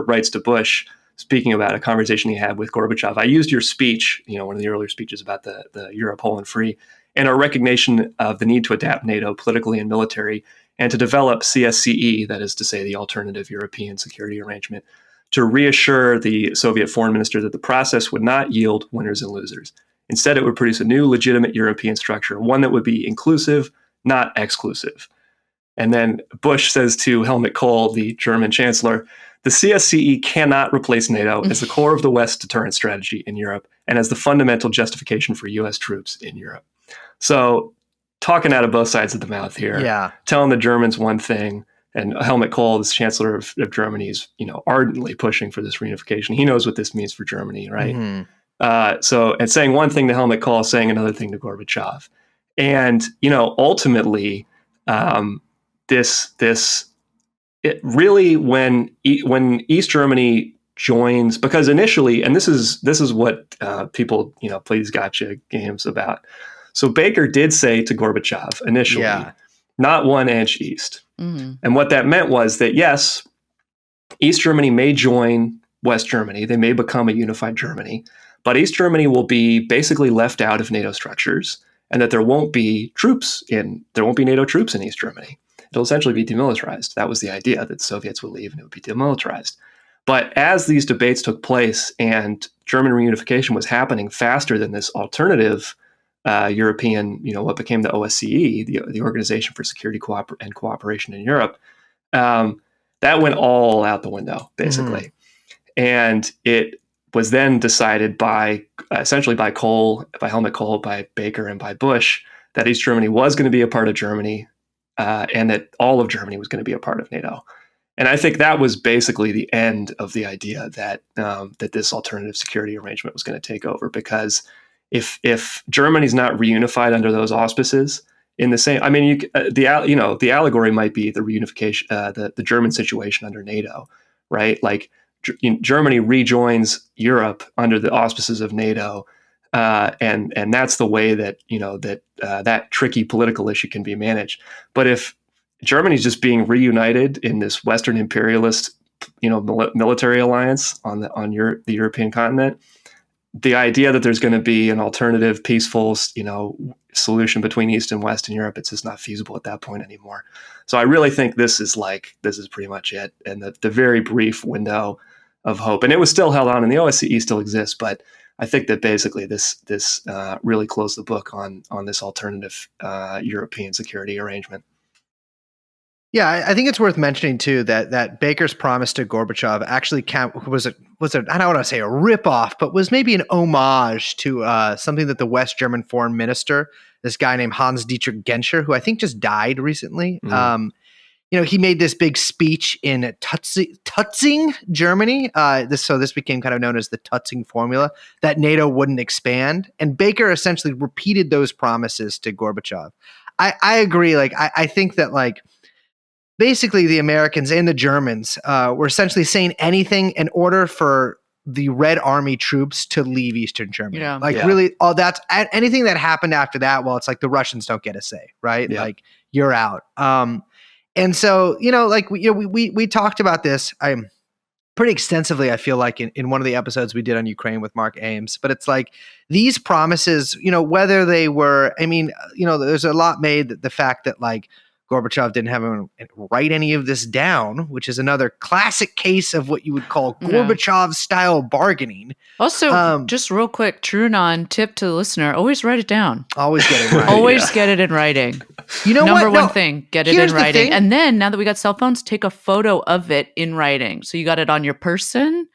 writes to Bush, speaking about a conversation he had with Gorbachev. I used your speech, one of the earlier speeches about the Europe whole and free, and our recognition of the need to adapt NATO politically and military, and to develop CSCE, that is to say the alternative European security arrangement, to reassure the Soviet foreign minister that the process would not yield winners and losers. Instead, it would produce a new legitimate European structure, one that would be inclusive, not exclusive. And then Bush says to Helmut Kohl, the German chancellor, the CSCE cannot replace NATO as the core of the West's deterrent strategy in Europe and as the fundamental justification for U.S. troops in Europe. So talking out of both sides of the mouth here, telling the Germans one thing, and Helmut Kohl, this chancellor of Germany, is ardently pushing for this reunification. He knows what this means for Germany, right? And saying one thing to Helmut Kohl, saying another thing to Gorbachev, and ultimately, it really when East Germany joins, because initially, and this is what people play these gotcha games about. So Baker did say to Gorbachev initially, not 1 inch east. And what that meant was that, yes, East Germany may join West Germany. They may become a unified Germany, but East Germany will be basically left out of NATO structures, and that there won't be NATO troops in East Germany. It'll essentially be demilitarized. That was the idea, that the Soviets would leave and it would be demilitarized. But as these debates took place and German reunification was happening faster than this alternative European, what became the OSCE, the Organization for Security and Cooperation in Europe, that went all out the window, basically. And it was then decided essentially by Helmut Kohl, by Baker, and by Bush, that East Germany was going to be a part of Germany, and that all of Germany was going to be a part of NATO. And I think that was basically the end of the idea that this alternative security arrangement was going to take over, because if Germany's not reunified under those auspices, in the same, the allegory might be the reunification, the German situation under NATO, right? Like Germany rejoins Europe under the auspices of NATO, and that's the way that that tricky political issue can be managed. But if Germany's just being reunited in this Western imperialist, military alliance on the European continent, the idea that there's going to be an alternative, peaceful, solution between East and West in Europe, it's just not feasible at that point anymore. So I really think this is pretty much it. And the very brief window hope. And it was still held on, and the OSCE still exists, but I think that basically this really closed the book on this alternative European security arrangement. Yeah, I think it's worth mentioning too that Baker's promise to Gorbachev actually was I don't want to say a ripoff, but was maybe an homage to something that the West German foreign minister, this guy named Hans Dietrich Genscher, who I think just died recently. He made this big speech in Tutsing, Germany. This became kind of known as the Tutsing formula, that NATO wouldn't expand, and Baker essentially repeated those promises to Gorbachev. I agree. I think that basically the Americans and the Germans were essentially saying anything in order for the Red Army troops to leave Eastern Germany. Really, all that's anything that happened after that. Well, it's like the Russians don't get a say, right? Yeah. You're out. And so, we talked about this pretty extensively, I feel like, in one of the episodes we did on Ukraine with Mark Ames. But it's like these promises, whether they were, there's a lot made that the fact that Gorbachev didn't have him write any of this down, which is another classic case of what you would call Gorbachev-style bargaining. Also, just real quick, TrueAnon tip to the listener, always write it down. Always get it right. Always get it in writing. Number one thing, get it in writing. And then, now that we got cell phones, take a photo of it in writing. So you got it on your person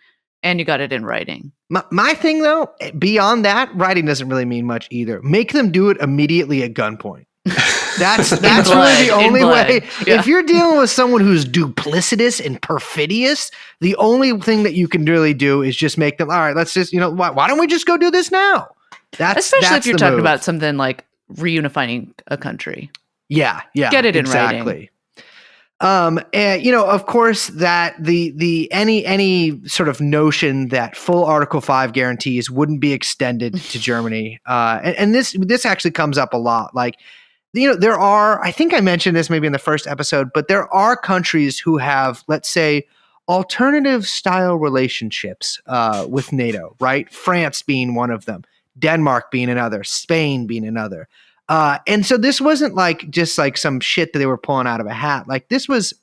and you got it in writing. My thing, though, beyond that, writing doesn't really mean much either. Make them do it immediately at gunpoint. That's really the only way. Yeah. If you're dealing with someone who's duplicitous and perfidious, the only thing that you can really do is just make them, all right, let's just, why don't we just go do this now? Especially if you're talking about something like reunifying a country. Yeah. Get it in writing. And of course, that the any sort of notion that full Article 5 guarantees wouldn't be extended to Germany, and this actually comes up a lot. There are, I think I mentioned this maybe in the first episode, but there are countries who have, let's say, alternative style relationships with NATO, right? France being one of them, Denmark being another, Spain being another. And so this wasn't just some shit that they were pulling out of a hat. This was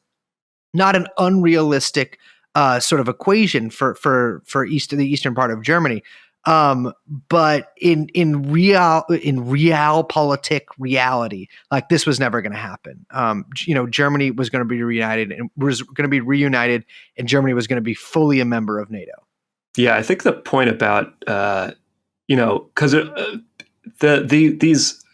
not an unrealistic sort of equation for the eastern part of Germany. But in realpolitik reality, this was never going to happen. Germany was going to be reunited and Germany was going to be fully a member of NATO. Yeah, I think the point about because these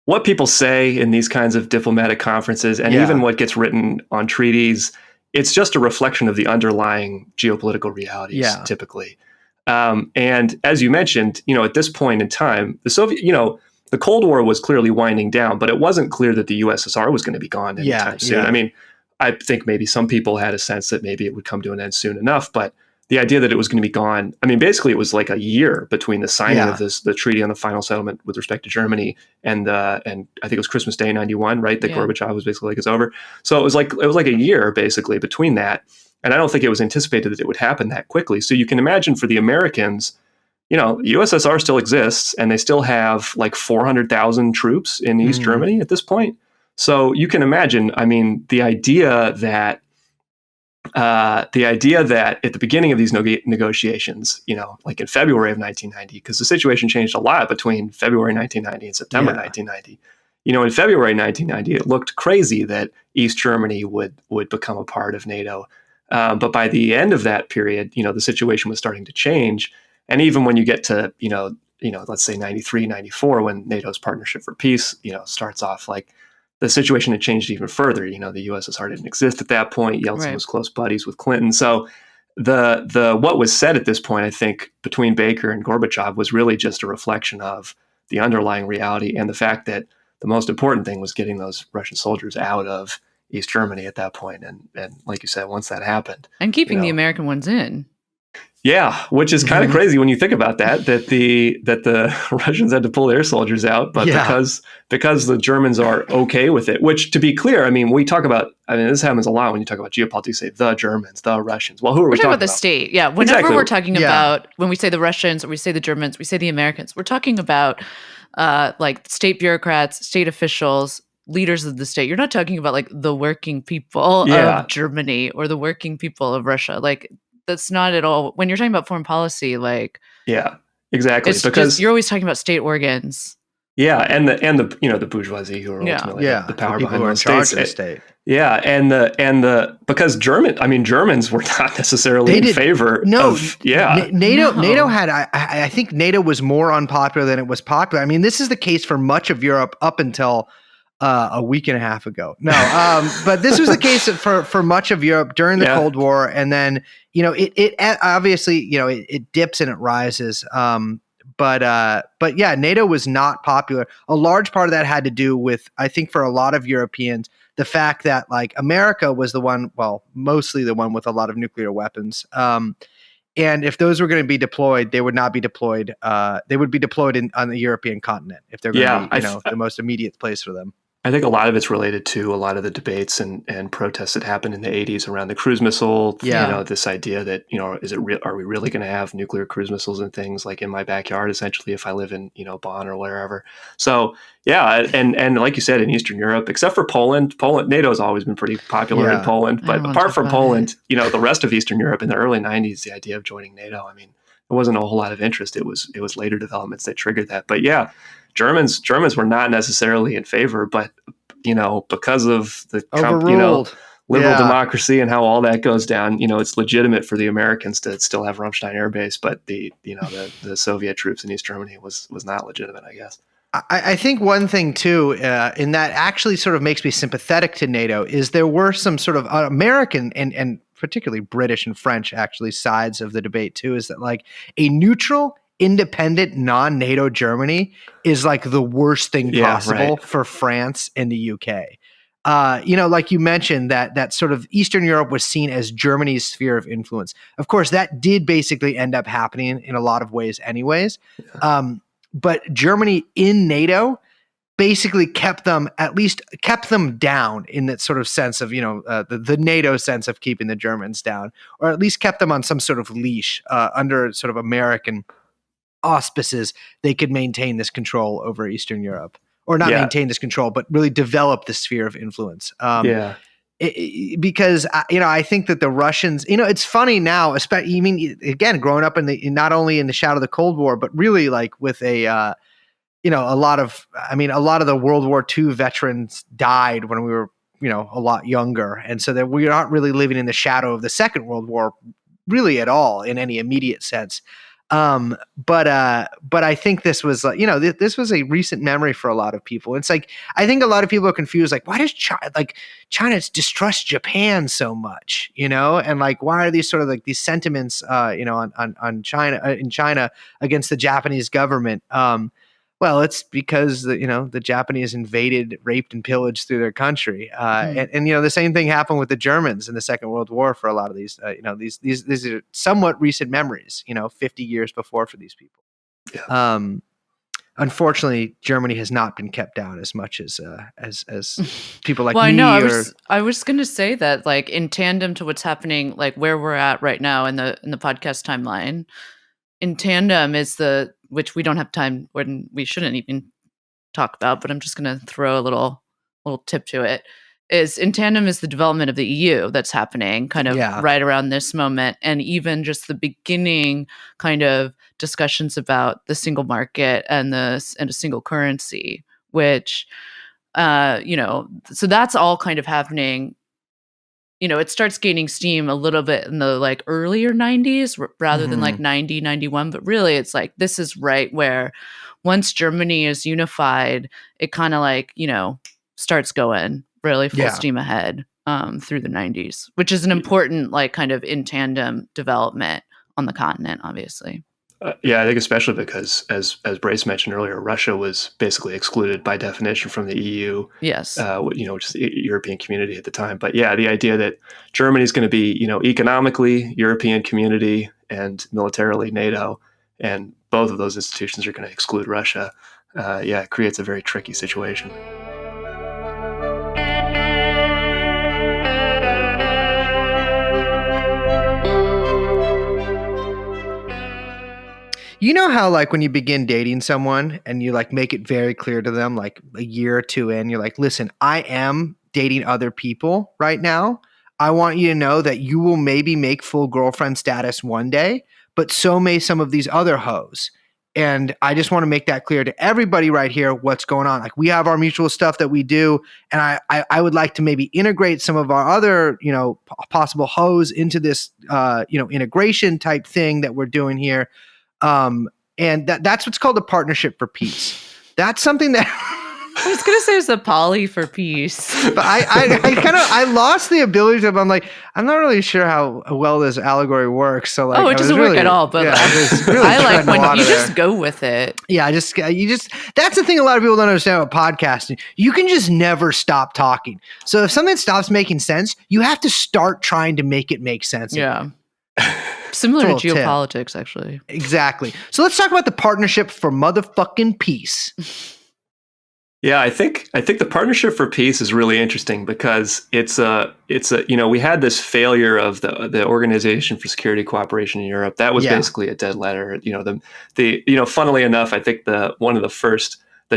what people say in these kinds of diplomatic conferences, and even what gets written on treaties, it's just a reflection of the underlying geopolitical realities, typically. And as you mentioned, at this point in time, the Cold War was clearly winding down, but it wasn't clear that the USSR was going to be gone anytime soon. I mean, I think maybe some people had a sense that maybe it would come to an end soon enough, but the idea that it was going to be gone, I mean, basically it was like a year between the signing of the treaty on the final settlement with respect to Germany and I think it was Christmas Day 91, right? That Gorbachev was basically it's over. So it was like a year basically between that. And I don't think it was anticipated that it would happen that quickly. So you can imagine for the Americans, the USSR still exists and they still have 400,000 troops in East Germany at this point. So you can imagine, I mean, the idea that at the beginning of these negotiations, in February of 1990, because the situation changed a lot between February 1990 and September 1990. In February 1990, it looked crazy that East Germany would become a part of NATO. But by the end of that period, the situation was starting to change. And even when you get to, let's say 93, 94, when NATO's Partnership for Peace, starts off, the situation had changed even further. The USSR didn't exist at that point. Yeltsin was close buddies with Clinton. So the what was said at this point, I think, between Baker and Gorbachev was really just a reflection of the underlying reality and the fact that the most important thing was getting those Russian soldiers out of East Germany at that point. And like you said, once that happened. And keeping the American ones in. Yeah, which is kind of crazy when you think about that the Russians had to pull their soldiers out, but because the Germans are okay with it, which, to be clear, I mean, this happens a lot when you talk about geopolitics, say the Germans, the Russians. Well, who are we talking about? The state. Yeah. Whenever we're talking about, when we say the Russians or we say the Germans, we say the Americans, we're talking about state bureaucrats, state officials, leaders of the state. You're not talking about the working people of Germany or the working people of Russia. that's not at all when you're talking about foreign policy. Like, Yeah, exactly. it's Because just you're always talking about state organs. yeah, and the the bourgeoisie who are Yeah. ultimately Yeah, the power people behind who are in most charge states. of the state. Yeah, and the because Germans were not necessarily They in did- favor No, of NATO. No. NATO had. I think NATO was more unpopular than it was popular. I mean, this is the case for much of Europe up until a week and a half ago. No, but this was the case for much of Europe during the Yeah. Cold War, and then it obviously it dips and it rises. But yeah, NATO was not popular. A large part of that had to do with, I think, for a lot of Europeans, the fact that like America was the one, well, mostly the one with a lot of nuclear weapons. And if those were going to be deployed, they would not be deployed. They would be deployed on the European continent if they're going to be, the most immediate place for them. I think a lot of it's related to a lot of the debates and protests that happened in the 80s around the cruise missile. Yeah. This idea that, are we really going to have nuclear cruise missiles and things like in my backyard, essentially, if I live in, Bonn or wherever. So, yeah. And like you said, in Eastern Europe, except for Poland, NATO's always been pretty popular in Poland. But apart from Poland, the rest of Eastern Europe in the early 90s, the idea of joining NATO, I mean, there wasn't a whole lot of interest. It was later developments that triggered that. But yeah, Germans were not necessarily in favor, but because of the Trump, Overruled. liberal democracy and how all that goes down, it's legitimate for the Americans to still have Ramstein Air Base, but the Soviet troops in East Germany was not legitimate, I guess. I think one thing too, and that actually sort of makes me sympathetic to NATO, is there were some sort of American and particularly British and French actually sides of the debate too, is that like a neutral, independent, non-NATO Germany is like the worst thing possible for France and the UK. Like you mentioned, that sort of Eastern Europe was seen as Germany's sphere of influence. Of course, that did basically end up happening in a lot of ways anyways. Yeah. But Germany in NATO basically kept them down in that sort of sense of, the NATO sense of keeping the Germans down, or at least kept them on some sort of leash under sort of American auspices. They could maintain this control over Eastern Europe, or not maintain this control, but really develop the sphere of influence. Because I think that the Russians, it's funny now, especially, again, growing up not only in the shadow of the Cold War, but really like with a lot of the World War II veterans died when we were, a lot younger. And so that we aren't really living in the shadow of the Second World War really at all in any immediate sense. But I think this was this was a recent memory for a lot of people. It's like, I think a lot of people are confused. Like, why does China distrust Japan so much, and like, why are these sort of like these sentiments, on China in China against the Japanese government? Well, it's because the Japanese invaded, raped, and pillaged through their country, and the same thing happened with the Germans in the Second World War. For a lot of these, these are somewhat recent memories, 50 years before for these people. Yeah. Unfortunately, Germany has not been kept down as much as people like me. I was going to say that, like, in tandem to what's happening, like where we're at right now in the podcast timeline. In tandem is which we don't have time, when we shouldn't even talk about, but I'm just going to throw a little tip to it, is in tandem is the development of the EU that's happening kind of right around this moment. And even just the beginning kind of discussions about the single market and a single currency, which, so that's all kind of happening. It starts gaining steam a little bit in the like earlier 90s rather than like 90, 91. But really, it's like, this is right where once Germany is unified, it kind of like, starts going really full steam ahead through the 90s, which is an important like kind of in tandem development on the continent, obviously. I think especially because, as Brace mentioned earlier, Russia was basically excluded by definition from the EU. Yes. Which is the European community at the time. But yeah, the idea that Germany is going to be, economically European community and militarily NATO, and both of those institutions are going to exclude Russia. It creates a very tricky situation. You know how like when you begin dating someone and you like make it very clear to them, like a year or two in, you're like, listen, I am dating other people right now. I want you to know that you will maybe make full girlfriend status one day, but so may some of these other hoes. And I just want to make that clear to everybody right here what's going on. Like, we have our mutual stuff that we do, and I would like to maybe integrate some of our other, possible hoes into this, integration type thing that we're doing here. And that's what's called a partnership for peace. That's something that I was gonna say it's a poly for peace. but I lost the ability to. I'm like, I'm not really sure how well this allegory works. So like, it doesn't work at all. But I like when you just go with it. Yeah, that's the thing a lot of people don't understand about podcasting. You can just never stop talking. So if something stops making sense, you have to start trying to make it make sense. Yeah. Similar to geopolitics, actually. Exactly. So let's talk about the partnership for motherfucking peace. Yeah, I think the Partnership for Peace is really interesting because it's a we had this failure of the Organization for Security Cooperation in Europe. That was basically a dead letter. Funnily enough, I think the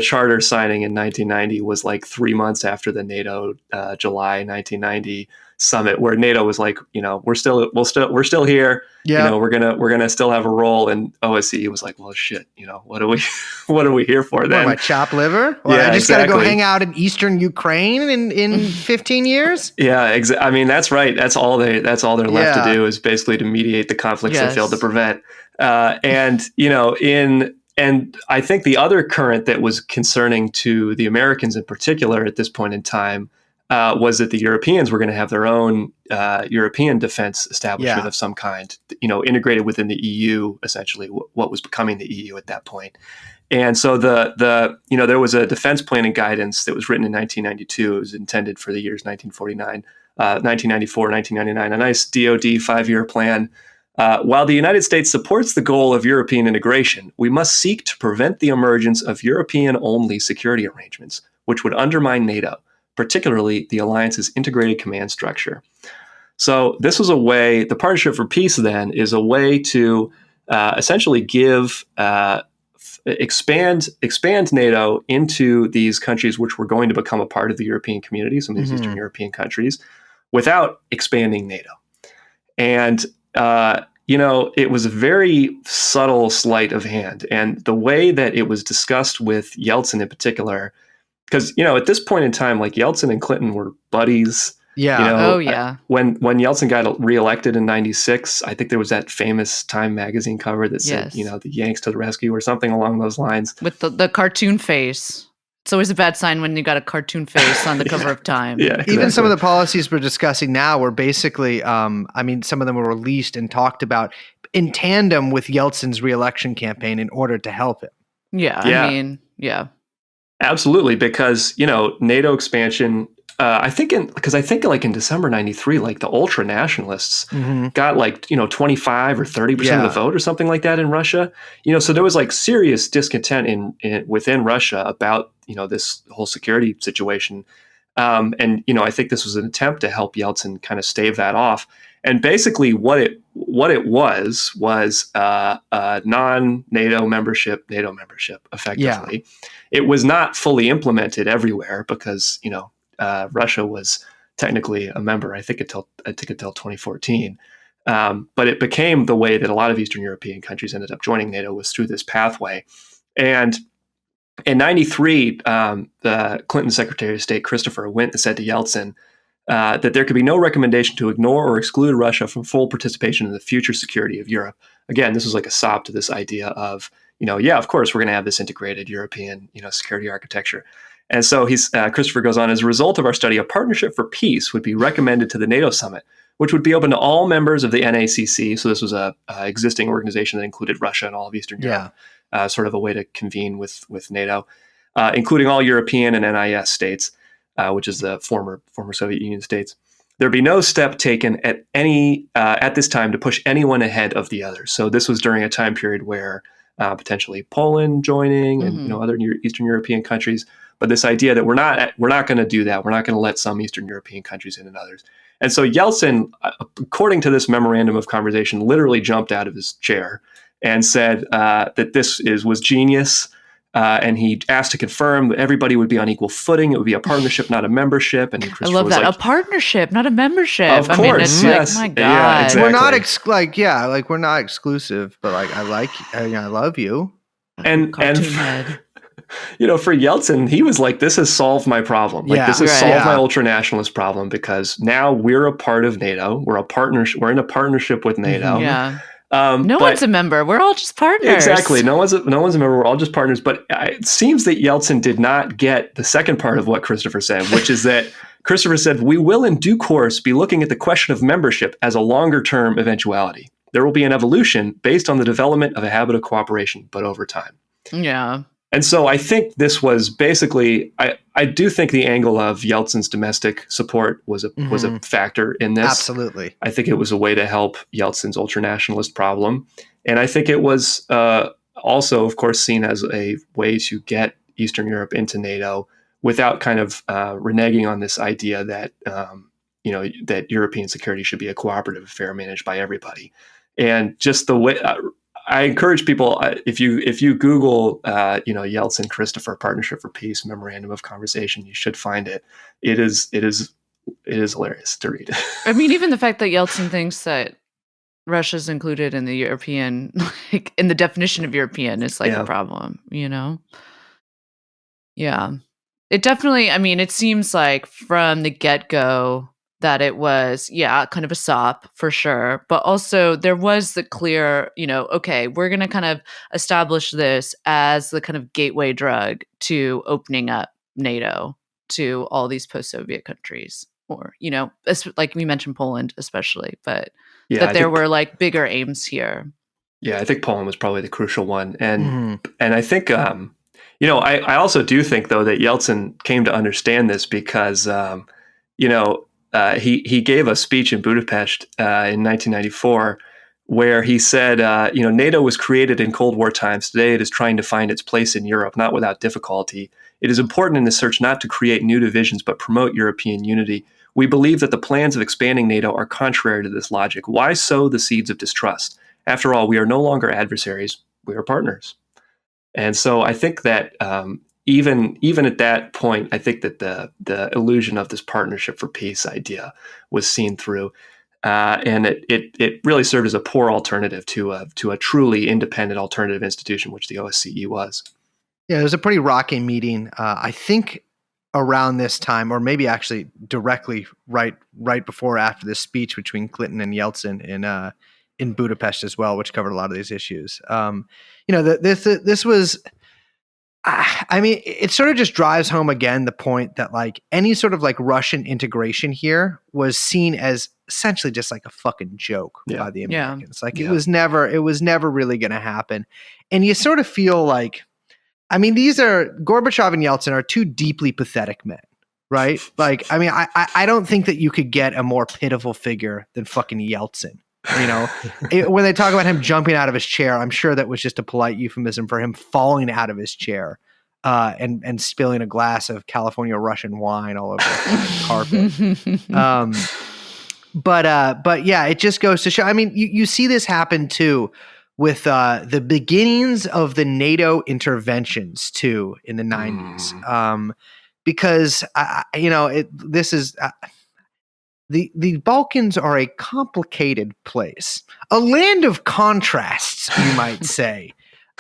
charter signing in 1990 was like 3 months after the NATO July 1990 summit, where NATO was like, we're still here. Yeah. We're gonna still have a role, and OSCE was like, well, shit, what are we here for then? My chopped liver? Well, I just gotta go hang out in Eastern Ukraine in 15 years. Yeah, I mean, that's right. That's all they're left to do is basically to mediate the conflicts they failed to prevent. And I think the other current that was concerning to the Americans in particular at this point in time was that the Europeans were going to have their own European defense establishment of some kind, integrated within the EU, essentially what was becoming the EU at that point. And so there was a defense planning guidance that was written in 1992. It was intended for the years 1949, 1994, 1999, a nice DoD 5-year plan. While the United States supports the goal of European integration, we must seek to prevent the emergence of European-only security arrangements, which would undermine NATO, particularly the alliance's integrated command structure. So this was a way, the Partnership for Peace then is a way to essentially expand NATO into these countries which were going to become a part of the European community, some of these Eastern European countries, without expanding NATO. And it was a very subtle sleight of hand. And the way that it was discussed with Yeltsin in particular, because, at this point in time, like Yeltsin and Clinton were buddies. Yeah. When Yeltsin got reelected in 96, I think there was that famous Time magazine cover that said, the Yanks to the rescue or something along those lines. With the cartoon face. It's always a bad sign when you got a cartoon face on the cover of Time. Yeah, exactly. Even some of the policies we're discussing now were basically, some of them were released and talked about in tandem with Yeltsin's reelection campaign in order to help him. Yeah. Absolutely, because, NATO expansion, I think in December 93, like the ultra nationalists got 25 or 30% of the vote or something like that in Russia. So there was like serious discontent within Russia about, this whole security situation. And I think this was an attempt to help Yeltsin kind of stave that off. And basically what it was non-NATO membership, effectively. Yeah. It was not fully implemented everywhere because, Russia was technically a member, I think until 2014. But it became the way that a lot of Eastern European countries ended up joining NATO was through this pathway. And in 93, the Clinton Secretary of State, Christopher, went and said to Yeltsin that there could be no recommendation to ignore or exclude Russia from full participation in the future security of Europe. Again, this was like a sop to this idea of, of course, we're going to have this integrated European, security architecture. And so Christopher goes on, as a result of our study, a partnership for peace would be recommended to the NATO summit, which would be open to all members of the NACC. So this was a existing organization that included Russia and all of Eastern Europe, sort of a way to convene with NATO, including all European and NIS states, which is the former Soviet Union states. There'd be no step taken at this time to push anyone ahead of the others. So this was during a time period where potentially Poland joining and other Eastern European countries. But this idea that we're not going to do that. We're not going to let some Eastern European countries in and others. And so Yeltsin, according to this memorandum of conversation, literally jumped out of his chair and said that this was genius. And he asked to confirm that everybody would be on equal footing. It would be a partnership, not a membership. And I Christopher love was that. like, A partnership, not a membership. Of I mean, course, it's yes. like, my God. Yeah, exactly. We're not we're not exclusive, but like I love you. And Cartoon head. For Yeltsin, he was like, this has solved my problem. Like, Yeah, this has right. solved my Yeah. ultranationalist problem, because now we're a part of NATO. We're in a partnership with NATO. Yeah. No No one's a member. We're all just partners. Exactly. No one's a member. We're all just partners. But it seems that Yeltsin did not get the second part of what Christopher said, which is that Christopher said, we will in due course be looking at the question of membership as a longer term eventuality. There will be an evolution based on the development of a habit of cooperation, but over time. Yeah. And so I think this was basically, I do think the angle of Yeltsin's domestic support was a factor in this. Absolutely. I think it was a way to help Yeltsin's ultranationalist problem. And I think it was also, of course, seen as a way to get Eastern Europe into NATO without kind of reneging on this idea that, that European security should be a cooperative affair managed by everybody. And just the way... I encourage people, if you Google, Yeltsin Christopher Partnership for Peace Memorandum of Conversation, you should find it. It is hilarious to read. I mean, even the fact that Yeltsin thinks that Russia's included in the European, like in the definition of European, is like a problem, Yeah. It definitely, I mean, it seems like from the get-go that it was, kind of a SOP for sure. But also there was the clear, okay, we're going to kind of establish this as the kind of gateway drug to opening up NATO to all these post-Soviet countries, or, like we mentioned, Poland especially, but that there were like bigger aims here. Yeah, I think Poland was probably the crucial one. And I think, I also do think, though, that Yeltsin came to understand this because, he gave a speech in Budapest in 1994 where he said, NATO was created in Cold War times. Today it is trying to find its place in Europe, not without difficulty. It is important in this search not to create new divisions, but promote European unity. We believe that the plans of expanding NATO are contrary to this logic. Why sow the seeds of distrust? After all, we are no longer adversaries. We are partners. And so I think that even at that point, I think that the illusion of this partnership for peace idea was seen through, and it really served as a poor alternative to a truly independent alternative institution, which the OSCE was. Yeah, it was a pretty rocking meeting. I think around this time, or maybe actually directly right before or after this speech between Clinton and Yeltsin in Budapest as well, which covered a lot of these issues. This was. I mean, it sort of just drives home again the point that like any sort of like Russian integration here was seen as essentially just like a fucking joke by the Americans. Like it was never really going to happen. And you sort of feel like, I mean, Gorbachev and Yeltsin are two deeply pathetic men, right? Like, I mean, I don't think that you could get a more pitiful figure than fucking Yeltsin. When they talk about him jumping out of his chair, I'm sure that was just a polite euphemism for him falling out of his chair and spilling a glass of California Russian wine all over the carpet. But yeah, it just goes to show. I mean, you see this happen too with the beginnings of the NATO interventions too in the 90s, because this is. The Balkans are a complicated place, a land of contrasts, you might say,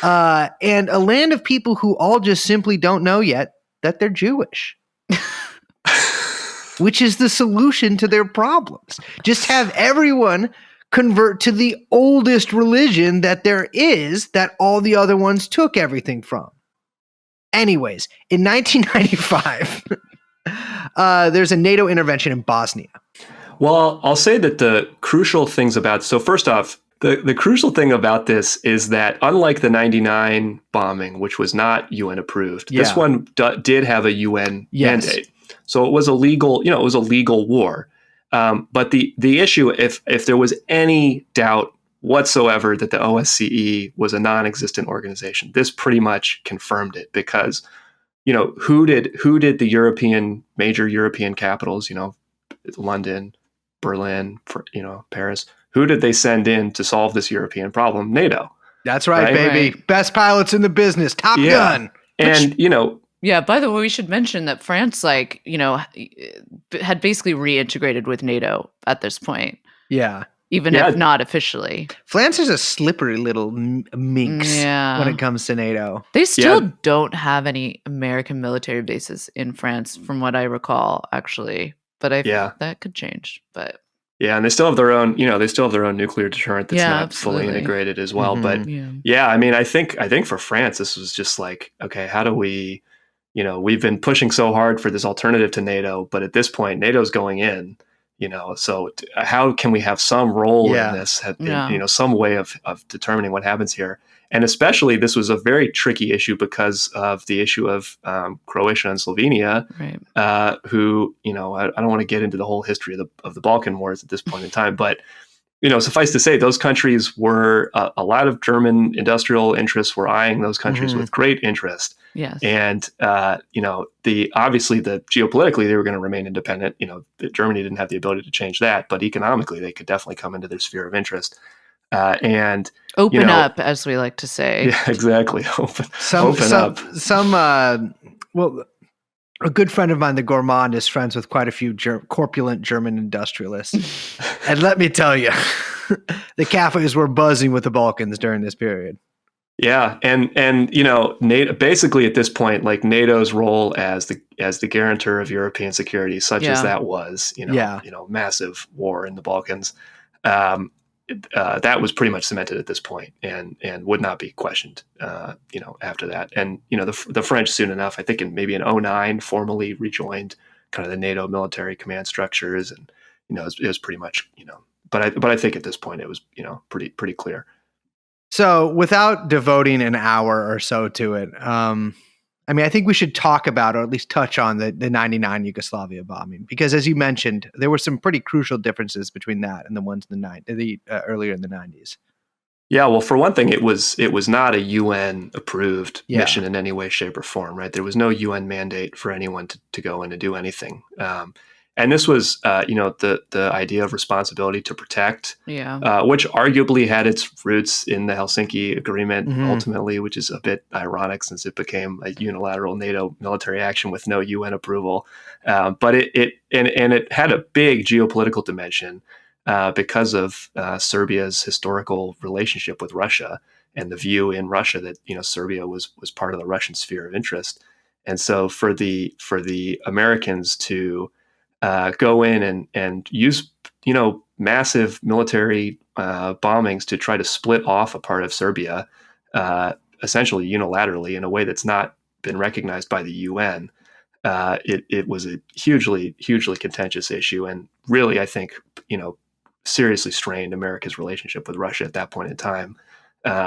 and a land of people who all just simply don't know yet that they're Jewish, which is the solution to their problems. Just have everyone convert to the oldest religion that there is that all the other ones took everything from. Anyways, in 1995... there's a NATO intervention in Bosnia. Well, I'll say that the crucial things about, so first off, the crucial thing about this is that unlike the 99 bombing, which was not UN approved, this one did have a UN mandate. So it was a legal, it was a legal war. But the issue, if there was any doubt whatsoever that the OSCE was a non-existent organization, this pretty much confirmed it, because who did the major European capitals, London, Berlin, Paris, who did they send in to solve this European problem? NATO. That's right, baby. Right. Best pilots in the business. Top Gun. And, Yeah, by the way, we should mention that France, like, had basically reintegrated with NATO at this point, Yeah. even if not officially. France is a slippery little minx when it comes to NATO. They still don't have any American military bases in France, from what I recall, actually. But that could change. But yeah, and they still have their own, nuclear deterrent that's not fully integrated as well. But I mean, I think for France, this was just like, okay, how do we, we've been pushing so hard for this alternative to NATO, but at this point, NATO's going in, so how can we have some role in this, some way of determining what happens here? And especially, this was a very tricky issue because of the issue of Croatia and Slovenia, who, I don't want to get into the whole history of the Balkan Wars at this point in time, but suffice to say, those countries were a lot of German industrial interests were eyeing those countries with great interest. Yes, and obviously geopolitically they were going to remain independent. Germany didn't have the ability to change that, but economically they could definitely come into their sphere of interest. And open up, as we like to say. Yeah, exactly. Open up. Well, a good friend of mine, the Gourmand, is friends with quite a few corpulent German industrialists. And let me tell you, the cafes were buzzing with the Balkans during this period. Yeah, and NATO, basically at this point, like NATO's role as the guarantor of European security, such as that was, massive war in the Balkans, that was pretty much cemented at this point, and would not be questioned, after that. And the French soon enough, I think maybe in 2009, formally rejoined kind of the NATO military command structures, and it was pretty much but I think at this point it was pretty clear. So without devoting an hour or so to it, I think we should talk about, or at least touch on, the 99 Yugoslavia bombing, because as you mentioned, there were some pretty crucial differences between that and the ones in earlier in the 90s. Yeah, well, for one thing, it was not a UN approved mission in any way, shape, or form, right? There was no UN mandate for anyone to go in and do anything. And this was, the idea of responsibility to protect, which arguably had its roots in the Helsinki Agreement ultimately, which is a bit ironic since it became a unilateral NATO military action with no UN approval. But it had a big geopolitical dimension because of Serbia's historical relationship with Russia and the view in Russia that Serbia was part of the Russian sphere of interest. And so for the Americans to go in and use, massive military bombings to try to split off a part of Serbia, essentially unilaterally in a way that's not been recognized by the UN. It was a hugely contentious issue, and really, I think, seriously strained America's relationship with Russia at that point in time,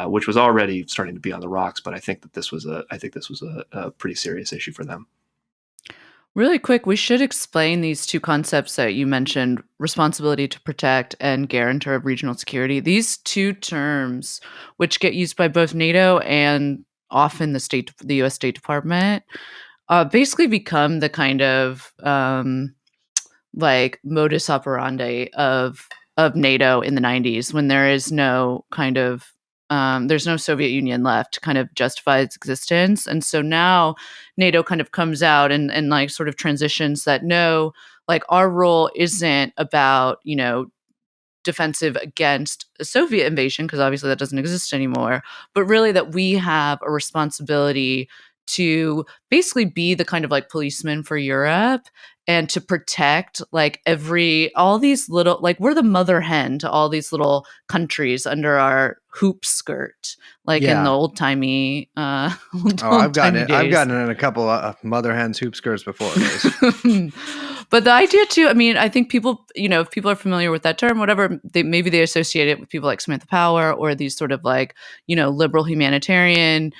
which was already starting to be on the rocks. But I think that this was a pretty serious issue for them. Really quick, we should explain these two concepts that you mentioned: responsibility to protect and guarantor of regional security. These two terms, which get used by both NATO and often the U.S. State Department, basically become the kind of like modus operandi of NATO in the 90s, when there is no kind of there's no Soviet Union left to kind of justify its existence. And so now NATO kind of comes out and like sort of transitions that no, like our role isn't about, defensive against a Soviet invasion, because obviously that doesn't exist anymore, but really that we have a responsibility to basically be the kind of like policeman for Europe and to protect like all these little, like we're the mother hen to all these little countries under our hoop skirt, like in the old timey I've gotten in a couple of mother hens hoop skirts before. But the idea too, I think people, if people are familiar with that term, whatever, maybe they associate it with people like Samantha Power or these sort of like, liberal humanitarian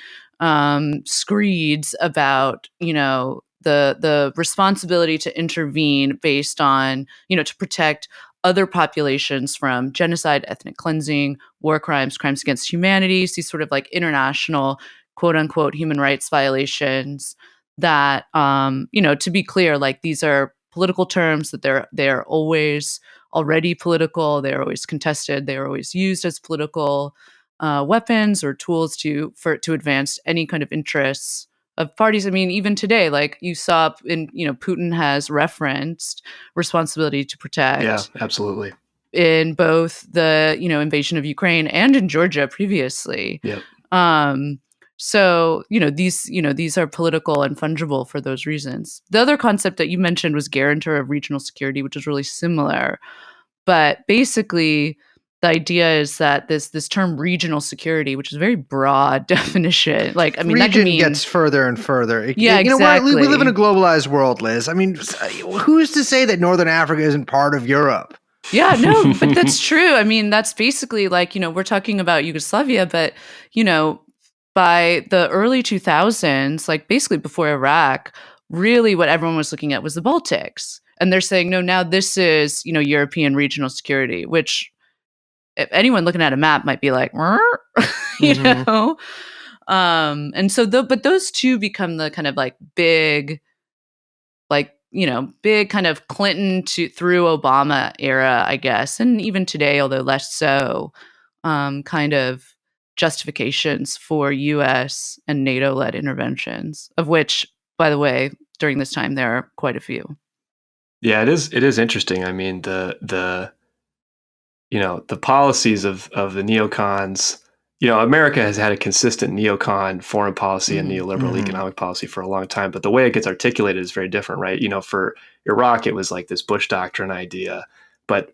screeds about, the responsibility to intervene based on, to protect other populations from genocide, ethnic cleansing, war crimes, crimes against humanity, these sort of like international, quote unquote, human rights violations that, to be clear, like these are political terms, that they're always already political, they're always contested, they're always used as political weapons or tools to advance any kind of interests of parties. I mean, even today, like you saw in, Putin has referenced responsibility to protect. Yeah, absolutely. In both the, invasion of Ukraine and in Georgia previously. Yep. So, these are political and fungible for those reasons. The other concept that you mentioned was guarantor of regional security, which is really similar. But basically, the idea is that this term regional security, which is a very broad definition, like, I mean, that can mean, gets further and further. Exactly. We live in a globalized world, Liz. I mean, who's to say that Northern Africa isn't part of Europe? Yeah, no, but that's true. I mean, that's basically like, we're talking about Yugoslavia, but, by the early 2000s, like basically before Iraq, really what everyone was looking at was the Baltics. And they're saying, no, now this is, European regional security, which if anyone looking at a map might be like, you know? And so, but those two become the kind of like big, like, big kind of Clinton through Obama era, I guess. And even today, although less so, kind of justifications for US and NATO-led interventions, of which, by the way, during this time, there are quite a few. Yeah, it is interesting. I mean, the policies of the neocons, America has had a consistent neocon foreign policy and neoliberal economic policy for a long time, but the way it gets articulated is very different, right? For Iraq, it was like this Bush doctrine idea, but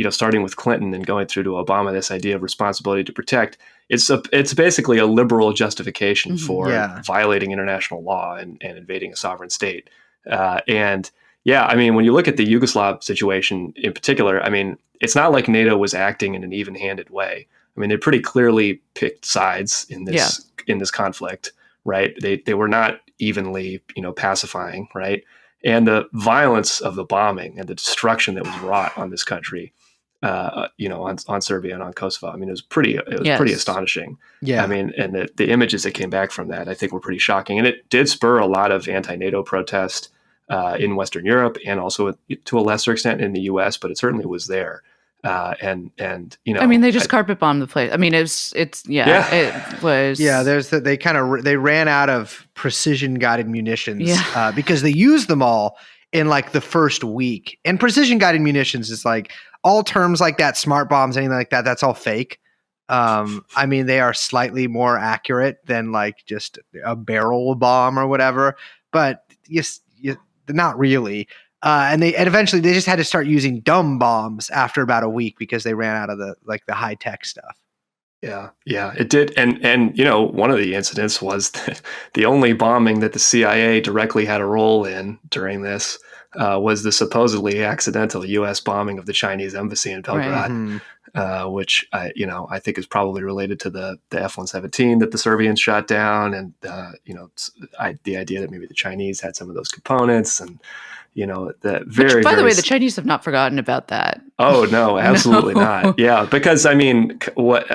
starting with Clinton and going through to Obama, this idea of responsibility to protect, it's basically a liberal justification for violating international law and invading a sovereign state. I mean, when you look at the Yugoslav situation in particular, I mean, it's not like NATO was acting in an even-handed way. I mean, they pretty clearly picked sides in this conflict, right? They were not evenly, pacifying, right? And the violence of the bombing and the destruction that was wrought on this country, on Serbia and on Kosovo, I mean, it was pretty astonishing. Yeah, I mean, and the images that came back from that, I think, were pretty shocking, and it did spur a lot of anti-NATO protest in Western Europe and also to a lesser extent in the U.S., but it certainly was there. I mean, they just carpet bombed the place. I mean, it was. Yeah, they ran out of precision guided munitions because they used them all in like the first week. And precision guided munitions is like all terms like that, smart bombs, anything like that. That's all fake. I mean, they are slightly more accurate than like just a barrel bomb or whatever, but not really. And eventually they just had to start using dumb bombs after about a week because they ran out of the high tech stuff. Yeah, it did. And one of the incidents was that the only bombing that the CIA directly had a role in during this was the supposedly accidental U.S. bombing of the Chinese embassy in Belgrade, which I think is probably related to the F-117 that the Serbians shot down, and the idea that maybe the Chinese had some of those components, and Which, by the way, the Chinese have not forgotten about that. Oh no, absolutely not. Yeah, because I mean, what?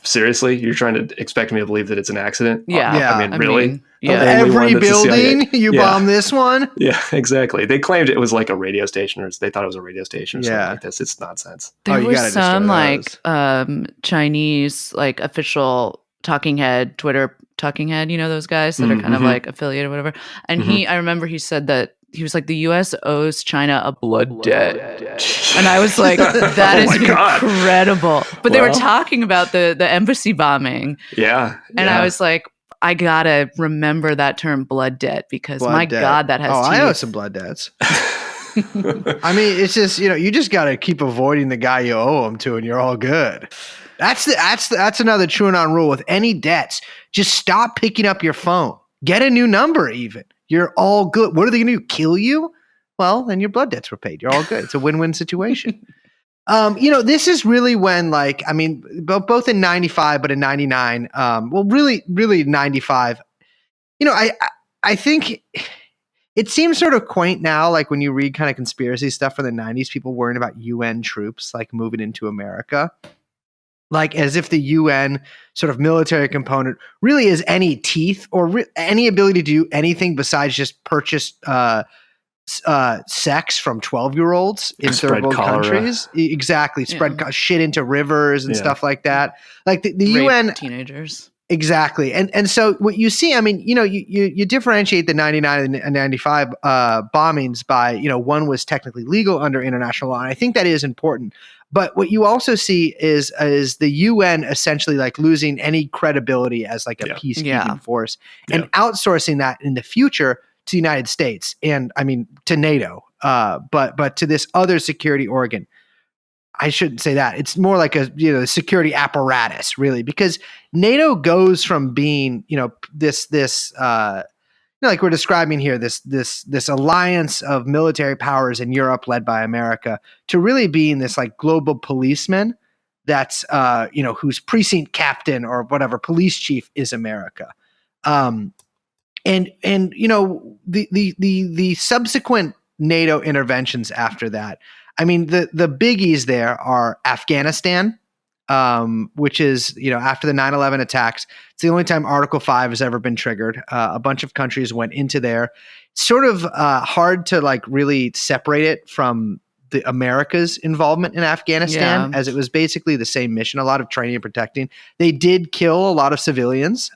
Seriously, you're trying to expect me to believe that it's an accident? Yeah, I mean, really? Every building you bomb this one? Yeah, exactly. They claimed it was like a radio station, or they thought it was a radio station or something like this. It's nonsense. There were some Chinese official Twitter talking head, those guys that are kind of like affiliated or whatever. And I remember he said that he was like, the U.S. owes China a blood debt. And I was like, that is incredible. But they were talking about the embassy bombing. Yeah. And I was like, I got to remember that term blood debt because God, that has teeth. I owe some blood debts. I mean, it's just, you just got to keep avoiding the guy you owe them to and you're all good. That's another TrueAnon rule with any debts. Just stop picking up your phone. Get a new number even. You're all good. What are they going to do? Kill you? Well, then your blood debts were paid. You're all good. It's a win-win situation. This is really when, both in 95, but in 99, really 95, I think it seems sort of quaint now, like when you read kind of conspiracy stuff from the 90s, people worrying about UN troops, like moving into America. Like as if the UN sort of military component really is any teeth or any ability to do anything besides just purchase sex from 12-year-olds in third world countries. Exactly. Spread shit into rivers and stuff like that. Like the UN teenagers. Exactly. And so what you see, I mean, you differentiate the 99 and 95 bombings by, one was technically legal under international law. And I think that is important. But what you also see is the UN essentially like losing any credibility as like a peacekeeping force and outsourcing that in the future to the United States and I mean to NATO, but to this other security organ. I shouldn't say that. It's more like a security apparatus, really, because NATO goes from being this like we're describing here this alliance of military powers in Europe led by America to really being this like global policeman that's whose precinct captain or whatever police chief is America, and the subsequent NATO interventions after that. I mean, the biggies there are Afghanistan, which is, after the 9/11 attacks. It's the only time Article 5 has ever been triggered. A bunch of countries went into there. Sort of hard to like really separate it from the America's involvement in Afghanistan, as it was basically the same mission, a lot of training and protecting. They did kill a lot of civilians,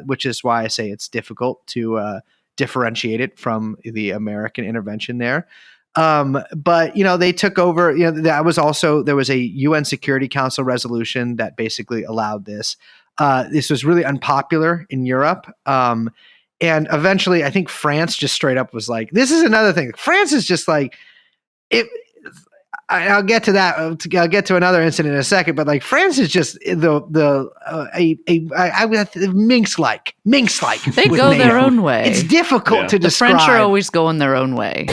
which is why I say it's difficult to differentiate it from the American intervention there. But they took over, that was also, there was a UN Security Council resolution that basically allowed this. This was really unpopular in Europe. And eventually I think France just straight up was like, this is another thing. France is just like, I'll get to that. I'll get to another incident in a second, but like France is just minx-like. They go their own way. It's difficult to describe. The French are always going their own way.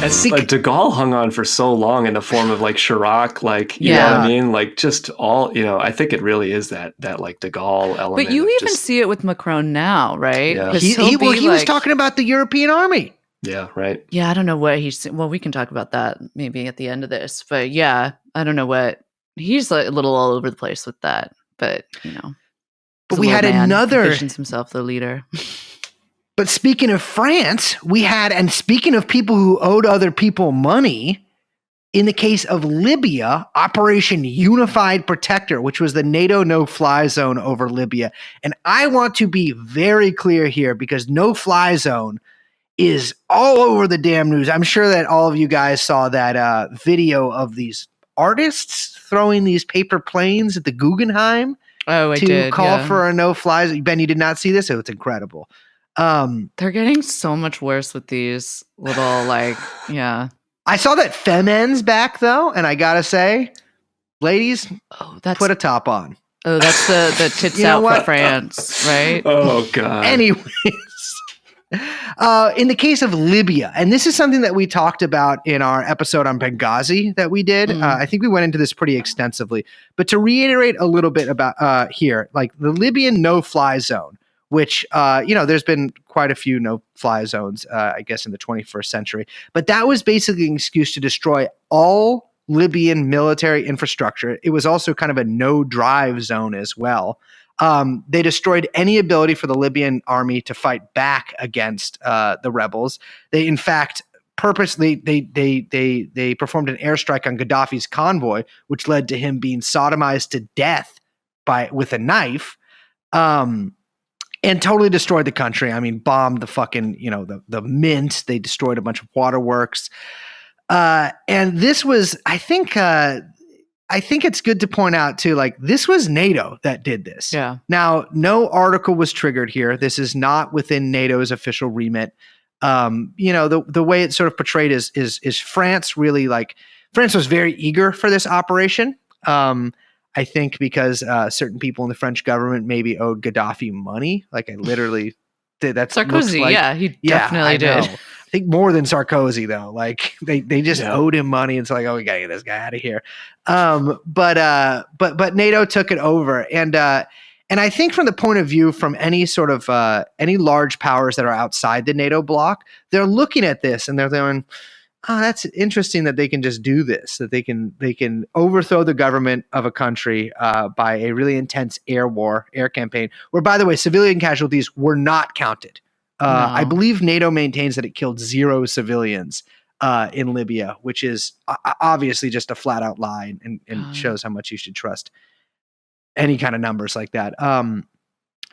It's like De Gaulle hung on for so long in the form of like Chirac, like, you know what I mean? Like just all, I think it really is that like De Gaulle element. But you even see it with Macron now, right? Yeah. He was talking about the European army. Yeah, right. Yeah, I don't know what we can talk about that maybe at the end of this. But yeah, I don't know what, he's like a little all over the place with that. But, But we had another. Envisions himself the leader. But speaking of France, and speaking of people who owed other people money, in the case of Libya, Operation Unified Protector, which was the NATO no-fly zone over Libya. And I want to be very clear here because no-fly zone is all over the damn news. I'm sure that all of you guys saw that video of these artists throwing these paper planes at the Guggenheim to call for a no-fly zone. Ben, you did not see this? It's incredible. They're getting so much worse with these little I saw that Femen's back though, and I gotta say, ladies, put a top on. Oh, that's the tits out for France, right? Oh God. Anyways, in the case of Libya, and this is something that we talked about in our episode on Benghazi that we did. I think we went into this pretty extensively, but to reiterate a little bit about here, like the Libyan no-fly zone. Which, there's been quite a few no-fly zones, I guess, in the 21st century. But that was basically an excuse to destroy all Libyan military infrastructure. It was also kind of a no-drive zone as well. They destroyed any ability for the Libyan army to fight back against the rebels. They, in fact, purposely they performed an airstrike on Gaddafi's convoy, which led to him being sodomized to death with a knife. And totally destroyed the country. I mean, bombed the fucking, the mint. They destroyed a bunch of waterworks. And this was, I think it's good to point out too, like this was NATO that did this. Yeah. Now, no article was triggered here. This is not within NATO's official remit. The way it's sort of portrayed is France really France was very eager for this operation. I think because certain people in the French government maybe owed Gaddafi money. Like I literally did. That's Sarkozy. He definitely did. I think more than Sarkozy though. Like they just owed him money. It's like, oh, we gotta get this guy out of here. But NATO took it over, and I think from the point of view from any sort of any large powers that are outside the NATO bloc, they're looking at this and they're going, oh, that's interesting that they can just do this, that they can overthrow the government of a country by a really intense air campaign, where, by the way, civilian casualties were not counted. No. I believe NATO maintains that it killed 0 civilians in Libya, which is obviously just a flat out lie and shows how much you should trust any kind of numbers like that. I mean,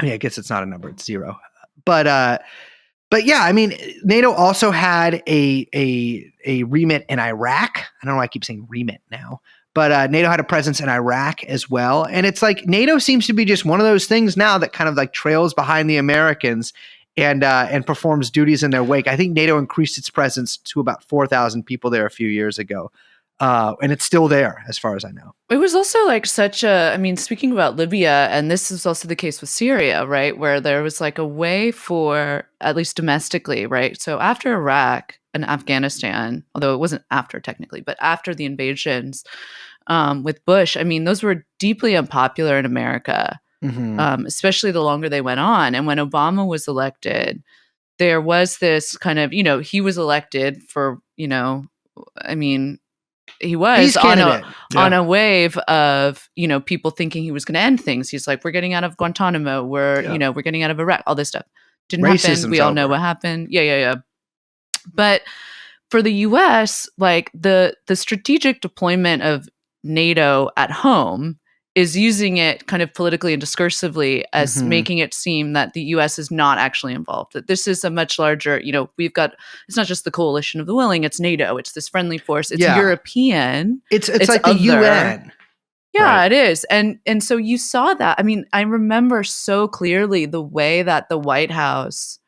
I guess it's not a number; it's 0. But yeah, I mean, NATO also had a remit in Iraq. I don't know why I keep saying remit now, but NATO had a presence in Iraq as well. And it's like NATO seems to be just one of those things now that kind of like trails behind the Americans and performs duties in their wake. I think NATO increased its presence to about 4,000 people there a few years ago. And it's still there as far as I know. It was also like I mean, speaking about Libya, and this is also the case with Syria, right? Where there was like a way for, at least domestically, right? So after Iraq and Afghanistan, although it wasn't after technically, but after the invasions with Bush, I mean, those were deeply unpopular in America. Especially the longer they went on. And when Obama was elected, there was this kind of, he was elected for, I mean, he was on a wave of, people thinking he was going to end things. He's like, we're getting out of Guantanamo. We're getting out of Iraq, all this stuff. Didn't happen. We all know what happened. Yeah. But for the US, like the strategic deployment of NATO at home is using it kind of politically and discursively as making it seem that the US is not actually involved. That this is a much larger, it's not just the coalition of the willing, it's NATO, it's this friendly force, it's European. It's like the UN. Yeah, right. It is. And so you saw that. I mean, I remember so clearly the way that the White House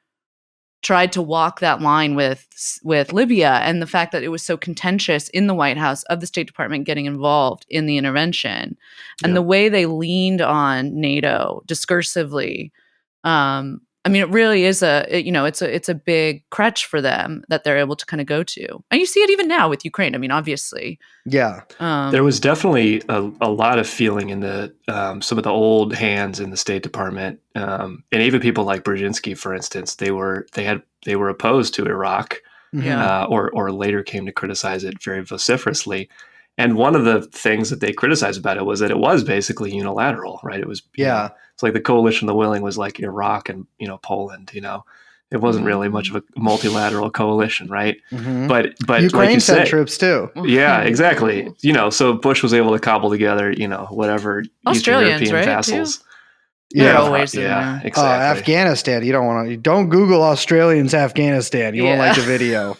tried to walk that line with Libya, and the fact that it was so contentious in the White House of the State Department getting involved in the intervention, and the way they leaned on NATO discursively. I mean, it really is it's a big crutch for them that they're able to kind of go to, and you see it even now with Ukraine. I mean, obviously, there was definitely a lot of feeling in the some of the old hands in the State Department, and even people like Brzezinski, for instance. They were opposed to Iraq, or later came to criticize it very vociferously. And one of the things that they criticized about it was that it was basically unilateral, right? It was, it's like the coalition of the willing was like Iraq and, Poland, it wasn't really much of a multilateral coalition, right? But Ukraine like you sent said, troops too. Yeah, exactly. So Bush was able to cobble together, whatever Eastern European vassals. They're always in there. there. Exactly. Afghanistan. Don't Google Australians Afghanistan. You won't like the video.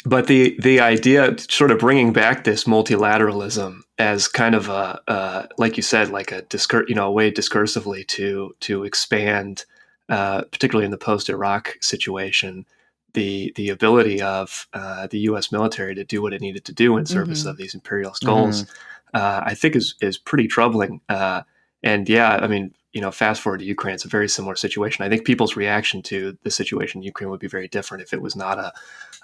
But the idea, sort of bringing back this multilateralism as kind of a like you said, like a way discursively to expand, particularly in the post-Iraq situation, the ability of the U.S. military to do what it needed to do in service of these imperialist goals, I think is pretty troubling. And I mean, fast forward to Ukraine, it's a very similar situation. I think people's reaction to the situation in Ukraine would be very different if it was not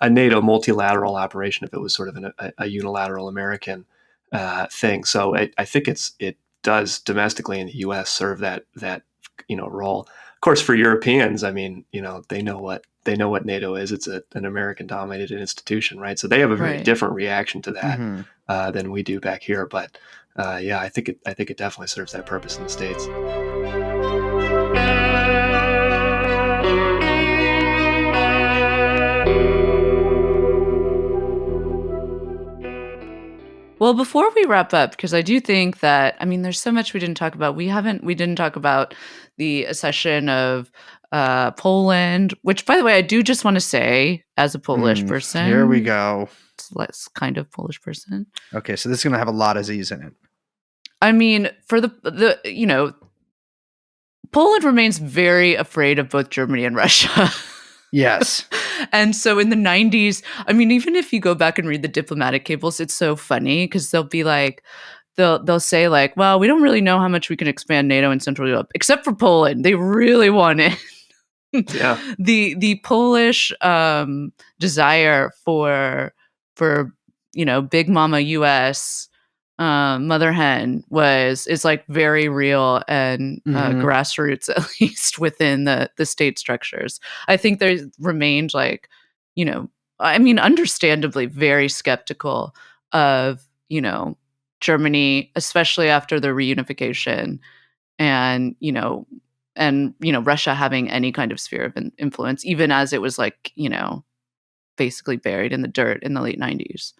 a NATO multilateral operation, if it was sort of a unilateral American thing. So I think it does domestically in the U.S. serve that role. Of course, for Europeans, I mean, they know what NATO is. It's an American-dominated institution, right? So they have a very different reaction to that than we do back here. But I think it definitely serves that purpose in the States. Well, before we wrap up, because I do think that, I mean, there's so much we didn't talk about. We didn't talk about the accession of Poland, which, by the way, I do just want to say, as a Polish person. Here we go. It's less kind of Polish person. Okay, so this is going to have a lot of Z's in it. I mean, for the Poland remains very afraid of both Germany and Russia. Yes. And so in the 90s, I mean, even if you go back and read the diplomatic cables, it's so funny because they'll be like, they'll say like, well, we don't really know how much we can expand NATO in Central Europe, except for Poland. They really want it. Yeah. The Polish desire for Big Mama US, mother hen is like very real and grassroots, at least within the state structures. I think there remained like, I mean, understandably very skeptical of, Germany, especially after the reunification and Russia having any kind of sphere of influence, even as it was like, basically buried in the dirt in the late 90s.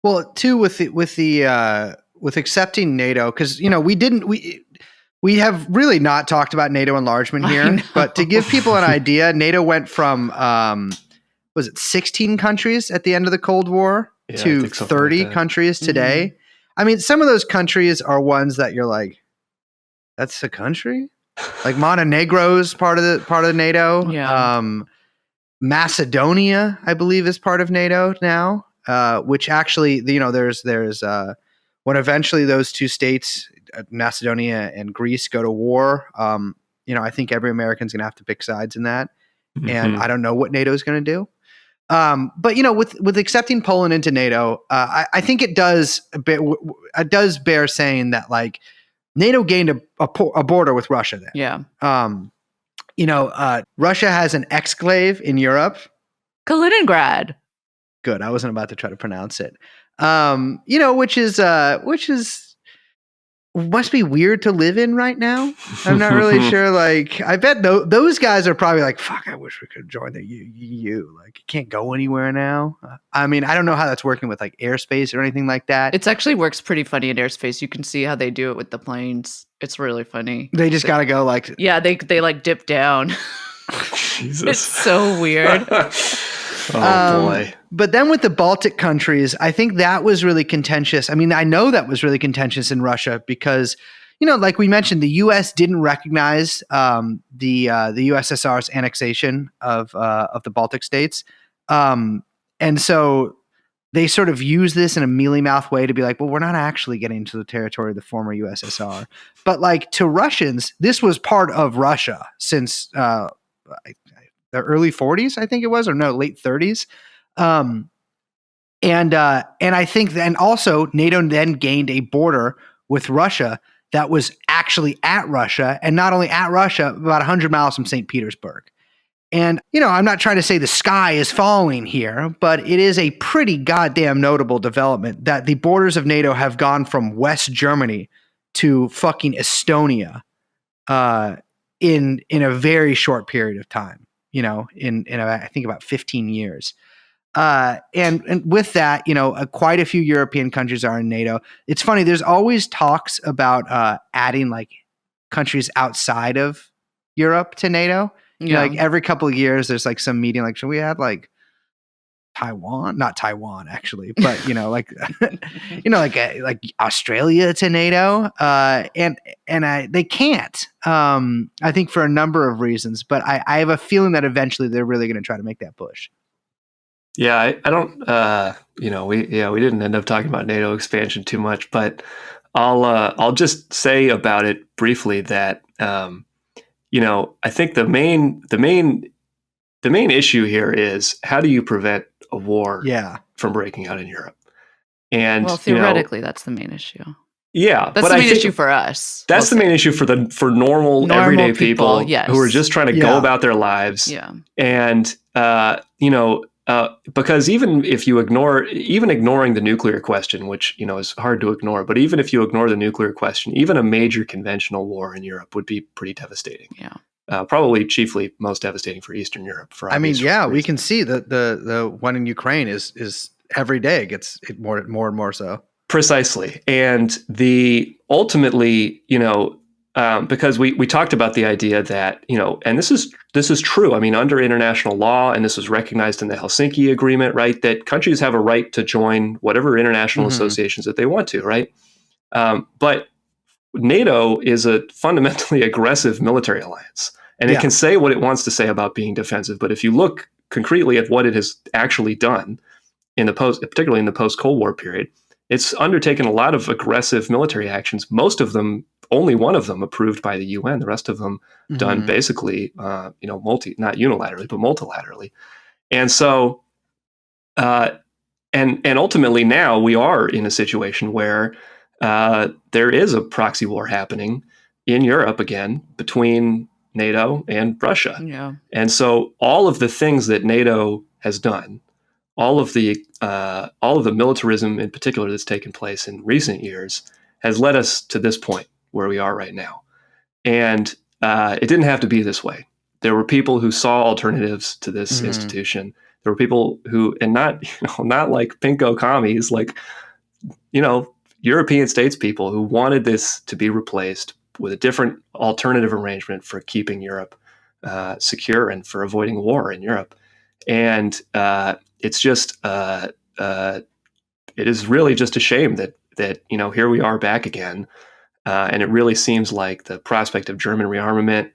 Well, too, with the with accepting NATO, because we have really not talked about NATO enlargement here, but to give people an idea, NATO went from was it 16 countries at the end of the Cold War to 30 countries today. Mm-hmm. I mean, some of those countries are ones that you're like, that's a country? Like Montenegro's part of NATO. Yeah. Macedonia, I believe, is part of NATO now, which actually, there's when eventually those two states, Macedonia and Greece, go to war, I think every American's going to have to pick sides in that. Mm-hmm. And I don't know what NATO is going to do. But with accepting Poland into NATO, I think it does bear saying that like NATO gained a border with Russia then. Yeah. Russia has an exclave in Europe. Kaliningrad. Good. I wasn't about to try to pronounce it. Which is must be weird to live in right now. I'm not really sure. Like, I bet those guys are probably like, fuck, I wish we could join the EU. Like, you can't go anywhere now. I mean, I don't know how that's working with like airspace or anything like that. It actually works pretty funny in airspace. You can see how they do it with the planes. It's really funny. They just got to go like... Yeah, they like dip down. Jesus. It's so weird. Oh, boy. But then with the Baltic countries, I think that was really contentious. I mean, I know that was really contentious in Russia because, like we mentioned, the U.S. didn't recognize the USSR's annexation of the Baltic states. And so they sort of use this in a mealy-mouthed way to be like, well, we're not actually getting into the territory of the former USSR. But like to Russians, this was part of Russia since the early 40s, I think it was, or no, late 30s. And I think then also NATO then gained a border with Russia that was actually at Russia, and not only at Russia, about 100 miles from St. Petersburg. And, I'm not trying to say the sky is falling here, but it is a pretty goddamn notable development that the borders of NATO have gone from West Germany to fucking Estonia in a very short period of time. In I think about 15 years. And with that, quite a few European countries are in NATO. It's funny. There's always talks about adding like countries outside of Europe to NATO. Yeah. Like every couple of years, there's like some meeting. Like, should we add like Taiwan? Not Taiwan, actually, but like like Australia to NATO. And they can't. I think for a number of reasons. But I have a feeling that eventually they're really going to try to make that push. Yeah, I don't. We didn't end up talking about NATO expansion too much, but I'll just say about it briefly that I think the main issue here is how do you prevent a war from breaking out in Europe? And theoretically, that's the main issue. Yeah, that's the main issue for us. That's the main issue for normal everyday people yes. who are just trying to go about their lives. Yeah, and because even if you ignoring the nuclear question, which is hard to ignore, but even if you ignore the nuclear question, even a major conventional war in Europe would be pretty devastating. Yeah. Probably chiefly most devastating for Eastern Europe. We can see that the one in Ukraine is every day gets more and more so. Precisely, and ultimately, because we talked about the idea that and this is true. I mean, under international law, and this was recognized in the Helsinki Agreement, right? That countries have a right to join whatever international associations that they want to, right? But NATO is a fundamentally aggressive military alliance, and it can say what it wants to say about being defensive. But if you look concretely at what it has actually done particularly in the post-Cold War period, it's undertaken a lot of aggressive military actions. Most of them, only one of them approved by the UN. The rest of them done basically, not unilaterally, but multilaterally. And so, and ultimately now we are in a situation where there is a proxy war happening in Europe again between NATO and Russia. Yeah. And so all of the things that NATO has done, all of the militarism in particular that's taken place in recent years has led us to this point where we are right now. And it didn't have to be this way. There were people who saw alternatives to this institution. There were people who, and not like pinko commies, like, European states people who wanted this to be replaced with a different alternative arrangement for keeping Europe secure and for avoiding war in Europe. And it's just it is really just a shame that here we are back again, and it really seems like the prospect of German rearmament,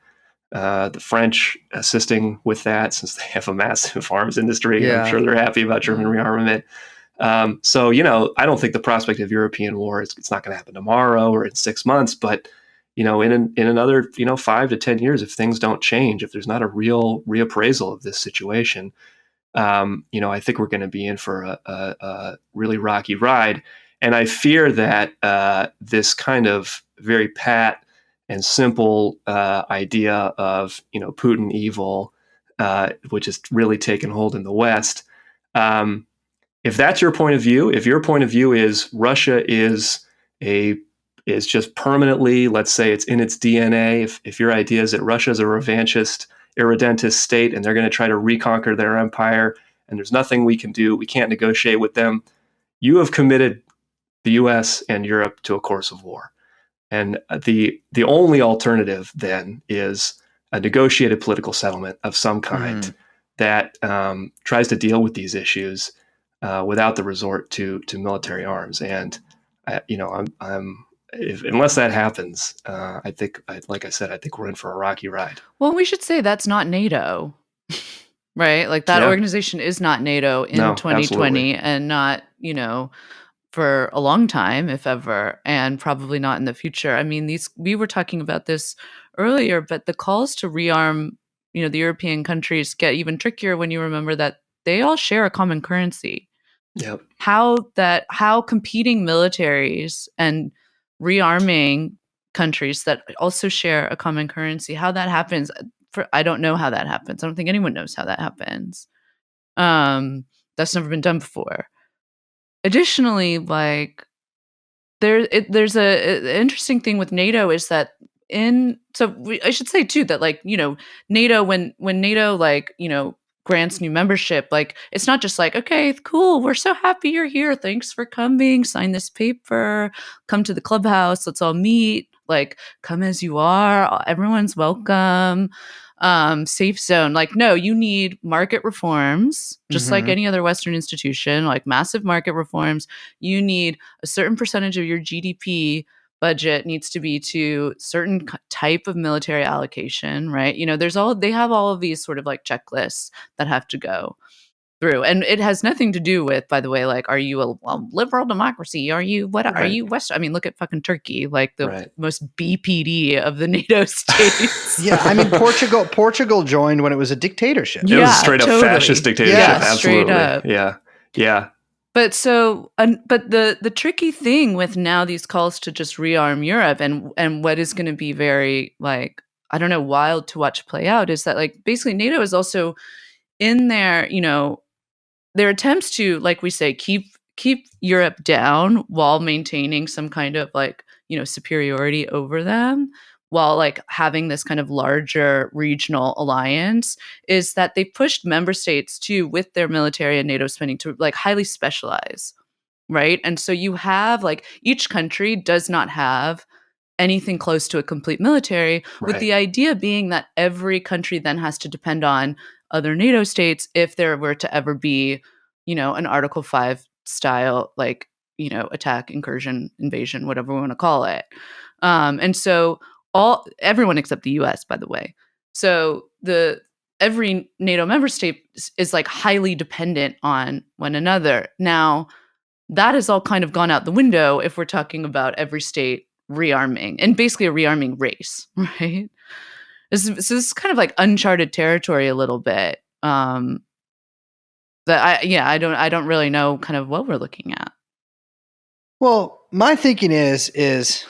the French assisting with that since they have a massive arms industry. Yeah. I'm sure they're happy about German rearmament. So I don't think the prospect of European war it's not going to happen tomorrow or in 6 months, but in another 5 to 10 years, if things don't change, if there's not a real reappraisal of this situation, I think we're going to be in for a really rocky ride. And I fear that this kind of very pat and simple idea of Putin evil, which has really taken hold in the West. If that's your point of view, if your point of view is Russia is just permanently, let's say it's in its DNA, if your idea is that Russia is a revanchist, irredentist state and they're going to try to reconquer their empire and there's nothing we can do, we can't negotiate with them, you have committed the US and Europe to a course of war. And the only alternative then is a negotiated political settlement of some kind that tries to deal with these issues without the resort to military arms. And unless that happens, I think, like I said, I think we're in for a rocky ride. Well, we should say that's not NATO, right? Like that organization is not NATO in 2020 absolutely. And not, for a long time, if ever, and probably not in the future. I mean, we were talking about this earlier, but the calls to rearm, the European countries get even trickier when you remember that they all share a common currency. Yep. How competing militaries and rearming countries that also share a common currency, how that happens, I don't know how that happens. I don't think anyone knows how that happens. That's never been done before. Additionally, like there's a interesting thing with NATO is that I should say too that NATO when NATO grants new membership, it's not just okay, cool, we're so happy you're here, thanks for coming, sign this paper, come to the clubhouse, let's all meet, come as you are, everyone's welcome, safe zone. No, you need market reforms, just like any other Western institution, massive market reforms. You need a certain percentage of your GDP budget needs to be to certain type of military allocation, right? They have all of these sort of checklists that have to go through, and it has nothing to do with, by the way, are you a liberal democracy? Are you are you West? I mean, look at fucking Turkey, the most BPD of the NATO states. Yeah, I mean, Portugal joined when it was a dictatorship. It was a straight up fascist dictatorship. Yeah, absolutely. Straight up. Yeah. But but the tricky thing with now these calls to just rearm Europe and what is going to be very I don't know, wild to watch play out is that basically NATO is also in their their attempts to, we say, keep Europe down while maintaining some kind of superiority over them, while having this kind of larger regional alliance, is that they pushed member states to, with their military and NATO spending, to highly specialize, right? And so you have each country does not have anything close to a complete military, with the idea being that every country then has to depend on other NATO states if there were to ever be, an Article 5 style, attack, incursion, invasion, whatever we want to call it. And so everyone except the US, by the way. So every NATO member state is highly dependent on one another. Now, that has all kind of gone out the window if we're talking about every state rearming, and basically a rearming race, right? So this is kind of uncharted territory a little bit. That I don't really know kind of what we're looking at. Well, my thinking is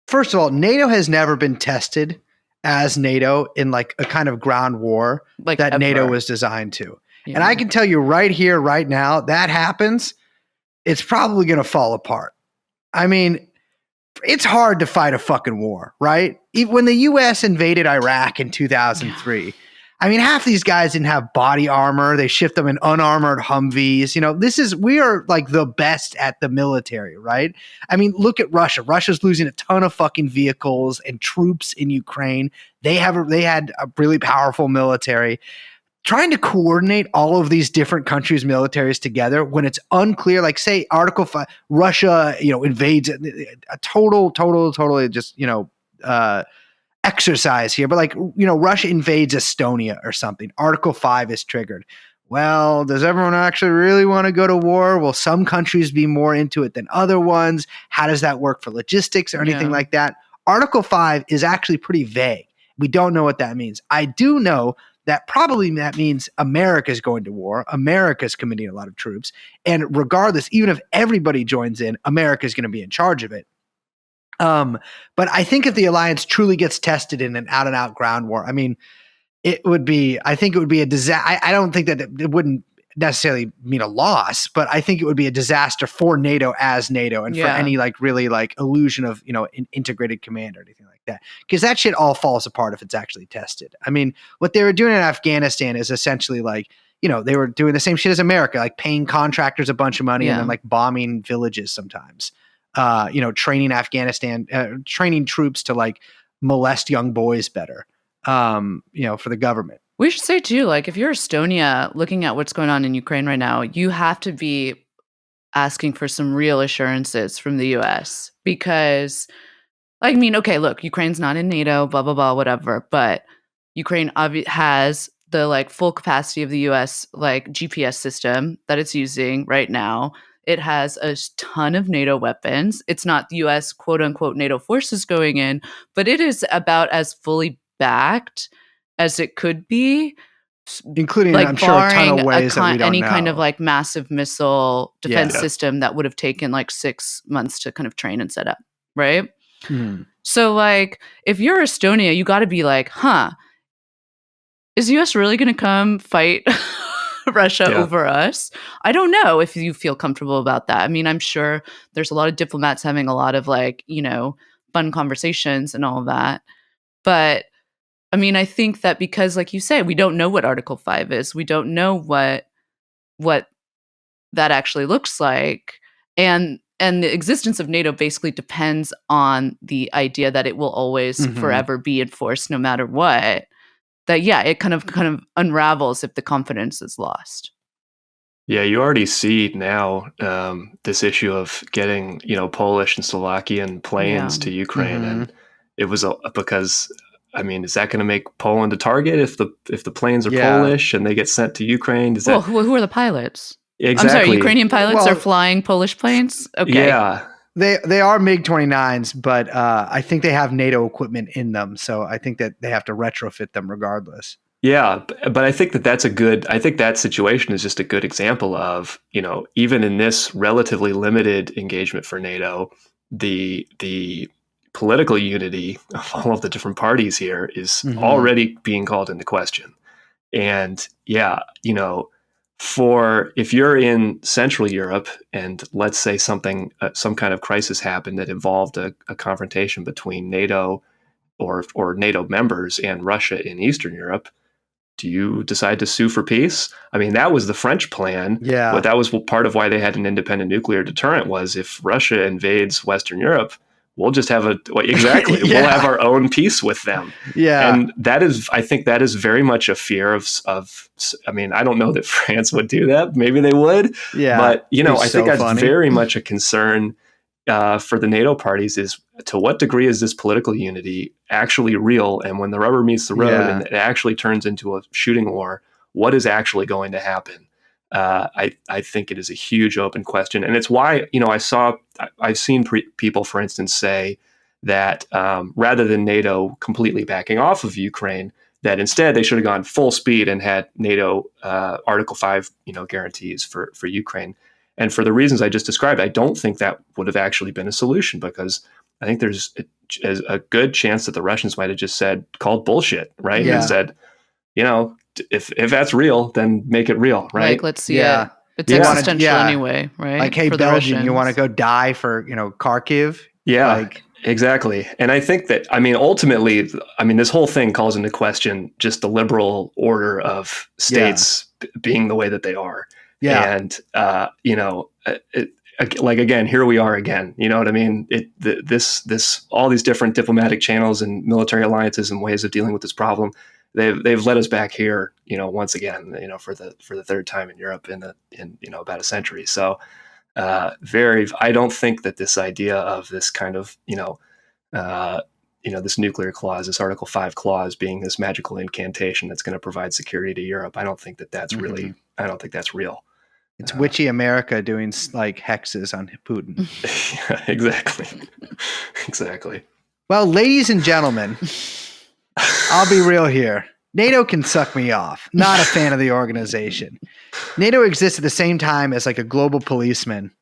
first of all, NATO has never been tested as NATO in a kind of ground war that ever. NATO was designed to. Yeah. And I can tell you right here, right now, that happens, it's probably going to fall apart. I mean, it's hard to fight a fucking war, right? When the U.S. invaded Iraq in 2003, I mean, half these guys didn't have body armor. They shipped them in unarmored Humvees. We are like the best at the military, right? I mean, look at Russia. Russia's losing a ton of fucking vehicles and troops in Ukraine. They had a really powerful military. Trying to coordinate all of these different countries' militaries together when it's unclear, like say Article 5, Russia, invades a totally just, exercise here, but like, Russia invades Estonia or something. Article 5 is triggered. Well, does everyone actually really want to go to war? Will some countries be more into it than other ones? How does that work for logistics or anything like that? Article 5 is actually pretty vague. We don't know what that means. I do know that means America's going to war. America's committing a lot of troops. And regardless, even if everybody joins in, America's going to be in charge of it. But I think if the alliance truly gets tested in an out-and-out ground war, I mean, I think it would be a disaster. I don't think that it wouldn't necessarily mean a loss, but I think it would be a disaster for NATO as NATO and for any really illusion of, an integrated command or anything like that. Because that shit all falls apart if it's actually tested. I mean, what they were doing in Afghanistan is essentially they were doing the same shit as America, like paying contractors a bunch of money and then bombing villages sometimes. Training troops to molest young boys better, for the government. We should say too, if you're Estonia looking at what's going on in Ukraine right now, you have to be asking for some real assurances from the US because, okay, look, Ukraine's not in NATO, blah, blah, blah, whatever, but Ukraine has the full capacity of the US GPS system that it's using right now. It has a ton of NATO weapons. It's not the US quote unquote NATO forces going in, but it is about as fully backed as it could be, including I'm sure a ton of ways that we don't any know. kind of massive missile defense system that would have taken 6 months to kind of train and set up, right? Hmm. So if you're Estonia, you got to be is the US really going to come fight Russia over us? I don't know if you feel comfortable about that. I mean, I'm sure there's a lot of diplomats having a lot of fun conversations and all of that. But I mean, I think that because, like you say, we don't know what Article 5 is. We don't know what that actually looks like. And the existence of NATO basically depends on the idea that it will always forever be enforced no matter what. That, it kind of unravels if the confidence is lost. Yeah, you already see now this issue of getting, Polish and Slovakian planes to Ukraine. And it was because... I mean, is that going to make Poland a target if the planes are Polish and they get sent to Ukraine? Who are the pilots? Exactly. I'm sorry, Ukrainian pilots are flying Polish planes? Okay. Yeah. They are MiG-29s, but I think they have NATO equipment in them, so I think that they have to retrofit them regardless. Yeah, but I think I think that situation is just a good example of, even in this relatively limited engagement for NATO, the political unity of all of the different parties here is already being called into question. And if you're in Central Europe and let's say some kind of crisis happened that involved a confrontation between NATO or NATO members and Russia in Eastern Europe, do you decide to sue for peace? I mean, that was the French plan. Yeah. But that was part of why they had an independent nuclear deterrent was if Russia invades Western Europe, we'll just have we'll have our own peace with them. Yeah. And I think that is very much a fear of, I mean, I don't know that France would do that. Maybe they would. Yeah. But, I think that's very much a concern for the NATO parties is to what degree is this political unity actually real? And when the rubber meets the road and it actually turns into a shooting war, what is actually going to happen? I think it is a huge open question. And it's why, I've seen people, for instance, say that rather than NATO completely backing off of Ukraine, that instead they should have gone full speed and had NATO Article 5, guarantees for Ukraine. And for the reasons I just described, I don't think that would have actually been a solution because I think there's a good chance that the Russians might have just called bullshit, right? Yeah. And said, if that's real, then make it real, right? Let's see it. It's existential anyway, right? Like, hey, for the Belgium, you Russians. want to go die for, Kharkiv? Yeah. Exactly. And I think that, ultimately, this whole thing calls into question just the liberal order of states being the way that they are. Yeah. And, again, here we are again. You know what I mean? All these different diplomatic channels and military alliances and ways of dealing with this problem, they've led us back here, once again, for the third time in Europe in about a century. So, I don't think that this idea of this kind of, this nuclear clause, this Article 5 clause being this magical incantation that's going to provide security to Europe, I don't think that that's really, I don't think that's real. It's witchy America doing like hexes on Putin. Yeah, exactly. Exactly. Well, ladies and gentlemen, I'll be real here. NATO can suck me off. Not a fan of the organization. NATO exists at the same time as like a global policeman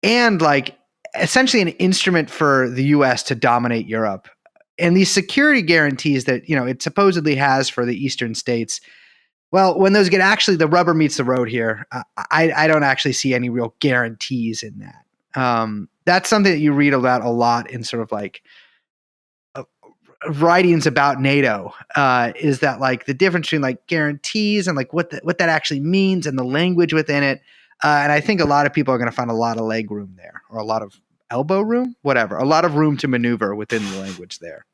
and like essentially an instrument for the US to dominate Europe. And these security guarantees that, it supposedly has for the eastern states, well, when those get actually the rubber meets the road here, I don't actually see any real guarantees in that. That's something that you read about a lot in sort of like writings about NATO, is that like the difference between like guarantees and like what that actually means and the language within it. And I think a lot of people are going to find a lot of leg room there, or a lot of elbow room, whatever, a lot of room to maneuver within the language there.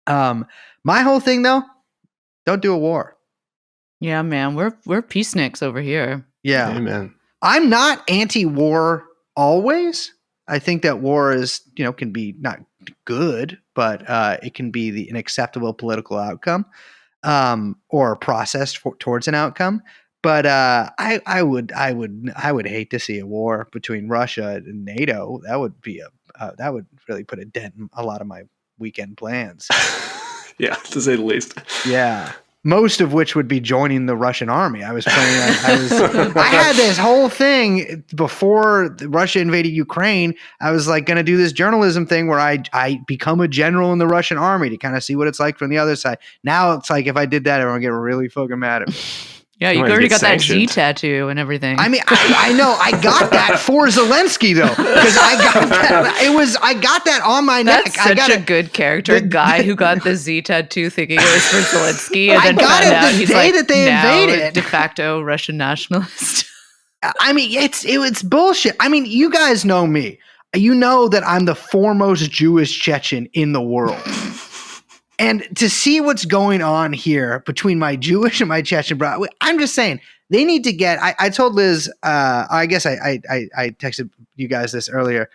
My whole thing though, don't do a war. Yeah, man, we're peaceniks over here. Yeah. Amen. I'm not anti-war always. I think that war is, can be not good, but it can be an acceptable political outcome, or a process towards an outcome. But I would hate to see a war between Russia and NATO. That would be that would really put a dent in a lot of my weekend plans. Yeah, to say the least. Yeah. Most of which would be joining the Russian army. I had this whole thing before Russia invaded Ukraine. I was like going to do this journalism thing where I become a general in the Russian army to kind of see what it's like from the other side. Now it's like, if I did that, everyone would get really fucking mad at me. Yeah, you already got that Z tattoo and everything. I mean, I know I got that for Zelensky though, because I got that. I got that on my neck. That's such a good character guy who got the Z tattoo thinking it was for Zelensky, and then found out he's like that they invaded. De facto Russian nationalist. I mean, it's bullshit. I mean, you guys know me. You know that I'm the foremost Jewish Chechen in the world. And to see what's going on here between my Jewish and my Chechen brother, I'm just saying they need to get. I told Liz. I guess I texted you guys this earlier.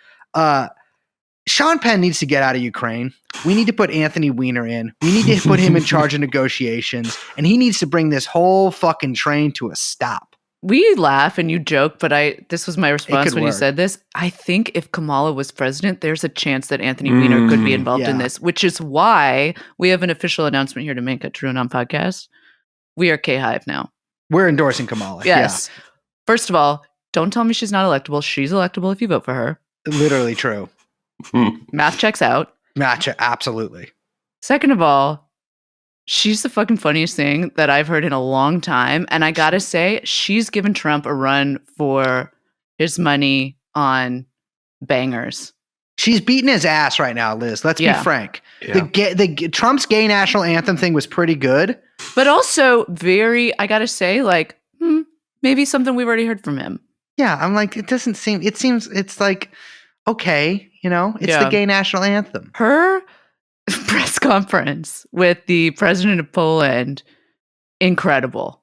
Sean Penn needs to get out of Ukraine. We need to put Anthony Weiner in. We need to put him in charge of negotiations, and he needs to bring this whole fucking train to a stop. We laugh and you joke, but this was my response when you said this. I think if Kamala was president, there's a chance that Anthony Weiner could be involved in this, which is why we have an official announcement here to make at TrueAnon podcast. We are K-Hive now. We're endorsing Kamala. Yes. Yeah. First of all, don't tell me she's not electable. She's electable if you vote for her. Literally true. Math checks out. Absolutely. Second of all, she's the fucking funniest thing that I've heard in a long time. And I gotta say, she's given Trump a run for his money on bangers. She's beating his ass right now, Liz. Let's be frank. Yeah. The Trump's gay national anthem thing was pretty good. But also I gotta say, like, maybe something we've already heard from him. Yeah, I'm like, it's like, okay, it's the gay national anthem. Her press conference with the president of Poland, incredible.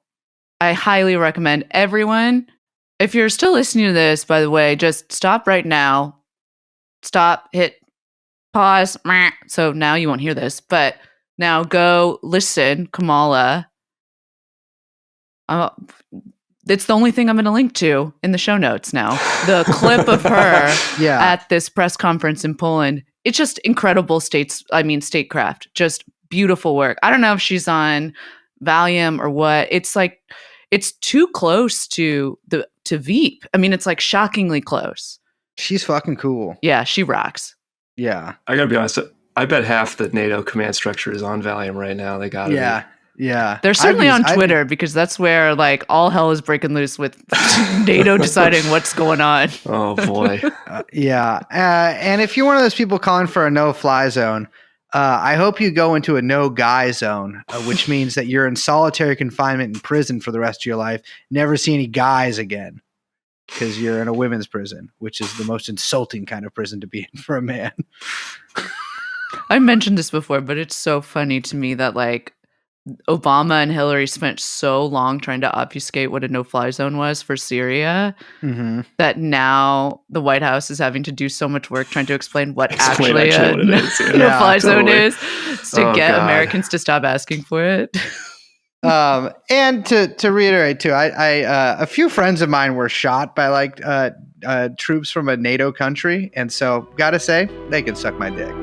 I highly recommend everyone. If you're still listening to this, by the way, just stop right now. Stop, hit pause. So now you won't hear this, but now go listen, Kamala. It's the only thing I'm going to link to in the show notes now. The clip of her at this press conference in Poland. It's just incredible statecraft. Just beautiful work. I don't know if she's on Valium or what. It's like, it's too close to Veep. I mean, it's like shockingly close. She's fucking cool. Yeah, she rocks. Yeah. I gotta be honest. I bet half the NATO command structure is on Valium right now. They got it. Yeah. Yeah. They're certainly on I'd be- Twitter because that's where like all hell is breaking loose with NATO deciding what's going on. Oh boy. Yeah. And if you're one of those people calling for a no-fly zone, I hope you go into a no-guy zone, which means that you're in solitary confinement in prison for the rest of your life. Never see any guys again because you're in a women's prison, which is the most insulting kind of prison to be in for a man. I mentioned this before, but it's so funny to me that like Obama and Hillary spent so long trying to obfuscate what a no-fly zone was for Syria Mm-hmm. that now the White House is having to do so much work trying to explain what Explain actually a what it is, yeah. no-fly zone totally. is to Oh, get God. Americans to stop asking for it. And to reiterate too, I a few friends of mine were shot by like troops from a NATO country, and so gotta say they can suck my dick.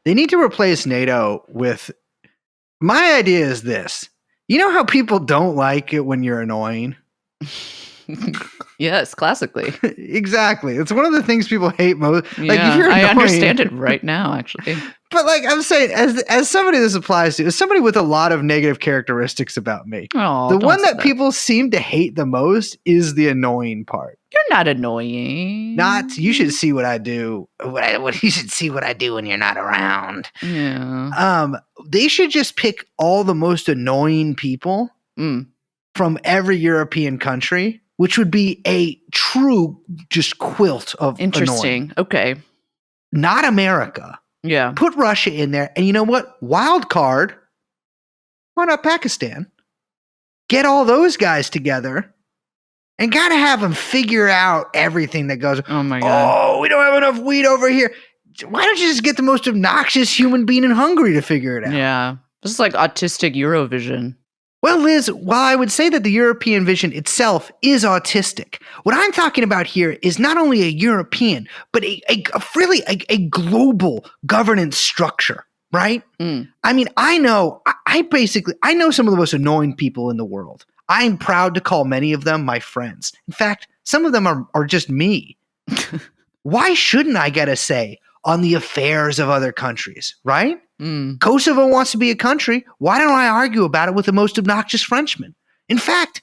They need to replace NATO with. My idea is this. You know how people don't like it when you're annoying? Yes, classically. Exactly. It's one of the things people hate most. Like Yeah, if you're I annoying, understand it right now, actually. But like I'm saying, as somebody this applies to, as somebody with a lot of negative characteristics about me, Oh, the don't one say that people seem to hate the most is the annoying part. You're not annoying. Not you should see what I do. What you should see what I do when you're not around. Yeah. They should just pick all the most annoying people Mm. from every European country, which would be a true just quilt of annoying. Interesting. Okay. Not America. Yeah. Put Russia in there, and you know what? Wild card. Why not Pakistan? Get all those guys together and gotta have them figure out everything that goes. Oh my god. Oh, we don't have enough wheat over here. Why don't you just get the most obnoxious human being in Hungary to figure it out? Yeah. This is like autistic Eurovision. Well, Liz, while I would say that the European vision itself is autistic, what I'm talking about here is not only a European, but a global governance structure, right? Mm. I mean, I know some of the most annoying people in the world. I'm proud to call many of them my friends. In fact, some of them are just me. Why shouldn't I get a say on the affairs of other countries, right? Mm. Kosovo wants to be a country. Why don't I argue about it with the most obnoxious Frenchman? In fact,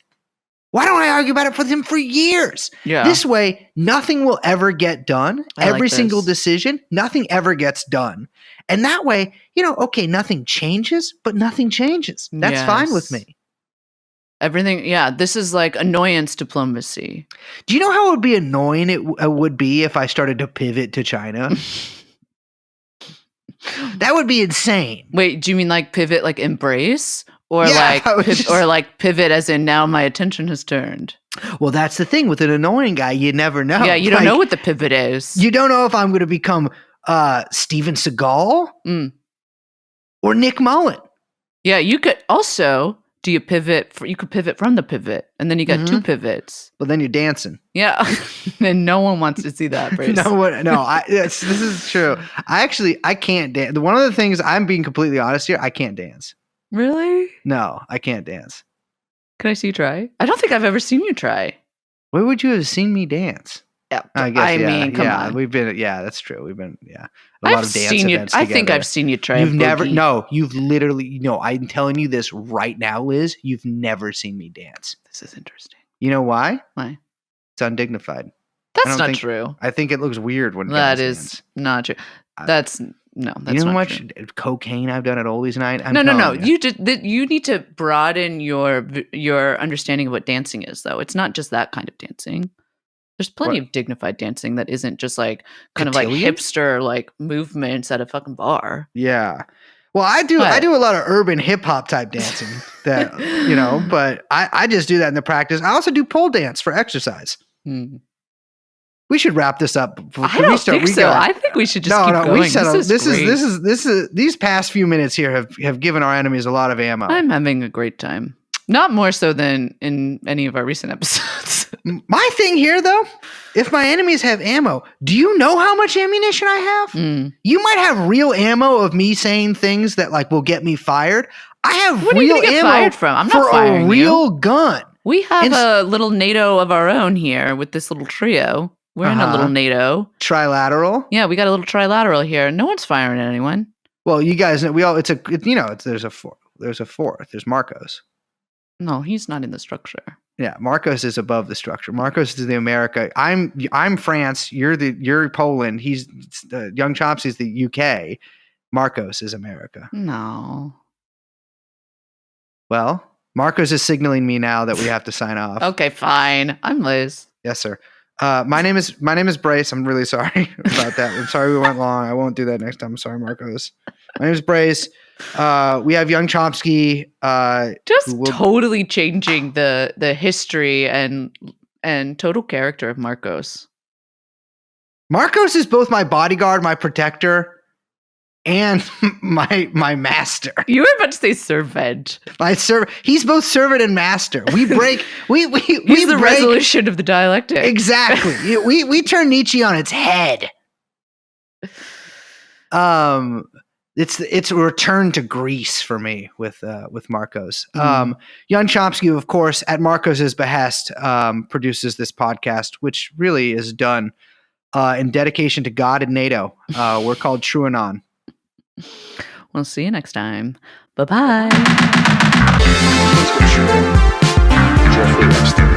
why don't I argue about it with him for years? Yeah. This way, nothing will ever get done. I like Every single this. decision, nothing ever gets done. And that way, okay, nothing changes, but nothing changes. That's fine with Yes. me. Everything. Yeah. This is like annoyance diplomacy. Do you know how it would be annoying it would be if I started to pivot to China? That would be insane. Wait, do you mean like pivot, like embrace? Or Yeah, like I was just- or like pivot as in now my attention has turned? Well, that's the thing with an annoying guy. You never know. Yeah, you don't Like, know what the pivot is. You don't know if I'm going to become Steven Seagal Mm. or Nick Mullen. Yeah, you could also do you pivot you could pivot from the pivot and then you got two pivots. But then you're dancing. Yeah. And no one wants to see that, Brace. This is true. I can't dance. One of the things, I'm being completely honest here, I can't dance. Really? No, I can't dance. Can I see you try? I don't think I've ever seen you try. Where would you have seen me dance? Yeah. I guess, Come on. we've been, that's true. We've been, a I've lot of dance seen you. events I think together. I've seen you try. You've a never, boogie. no, you've literally, I'm telling you this right now, Liz, you've never seen me dance. This is interesting. You know why? Why? It's undignified. That's don't not think- true. I think it looks weird when That guys is dance. not true. I- That's no. That's You know how not much true. cocaine I've done at Ollie's night? I'm No. telling you. You need to broaden your understanding of what dancing is, though. It's not just that kind of dancing. There's plenty of dignified dancing that isn't just like kind of like Cotillion? hipster like movements at a fucking bar. Yeah. Well, I do What? a lot of urban hip hop type dancing that, but I just do that in the practice. I also do pole dance for exercise. Hmm. We should wrap this up. before I don't think so. gotta- I think we should just keep going. We settled. This is great. These past few minutes here have given our enemies a lot of ammo. I'm having a great time. Not more so than in any of our recent episodes. My thing here, though, if my enemies have ammo, do you know how much ammunition I have? You might have real ammo of me saying things that like will get me fired. I have What are you real gonna get ammo fired from? I'm not for a firing real gun. We have And a little NATO of our own here with this little trio. We're in a little NATO. Trilateral. Yeah, we got a little trilateral here. No one's firing at anyone. Well, you guys know there's a fourth. There's Marcos. No, he's not in the structure. Yeah, Marcos is above the structure. Marcos is the America. I'm France. You're Poland. He's Young Chomsky's the UK. Marcos is America. No. Well, Marcos is signaling me now that we have to sign off. Okay, fine. I'm Liz. Yes, sir. My name is Brace. I'm really sorry about that. I'm sorry we went long. I won't do that next time. I'm sorry, Marcos. My name is Brace. We have Young Chomsky. Totally changing the history and total character of Marcos. Marcos is both my bodyguard, my protector, and my master. You were about to say servant. He's both servant and master. We break. He's the resolution of the dialectic. Exactly. We turn Nietzsche on its head. It's a return to Greece for me with Marcos. Young Chomsky, of course, at Marcos's behest, produces this podcast, which really is done in dedication to God and NATO. We're called TrueAnon. We'll see you next time. Bye-bye. Jeffrey Epstein.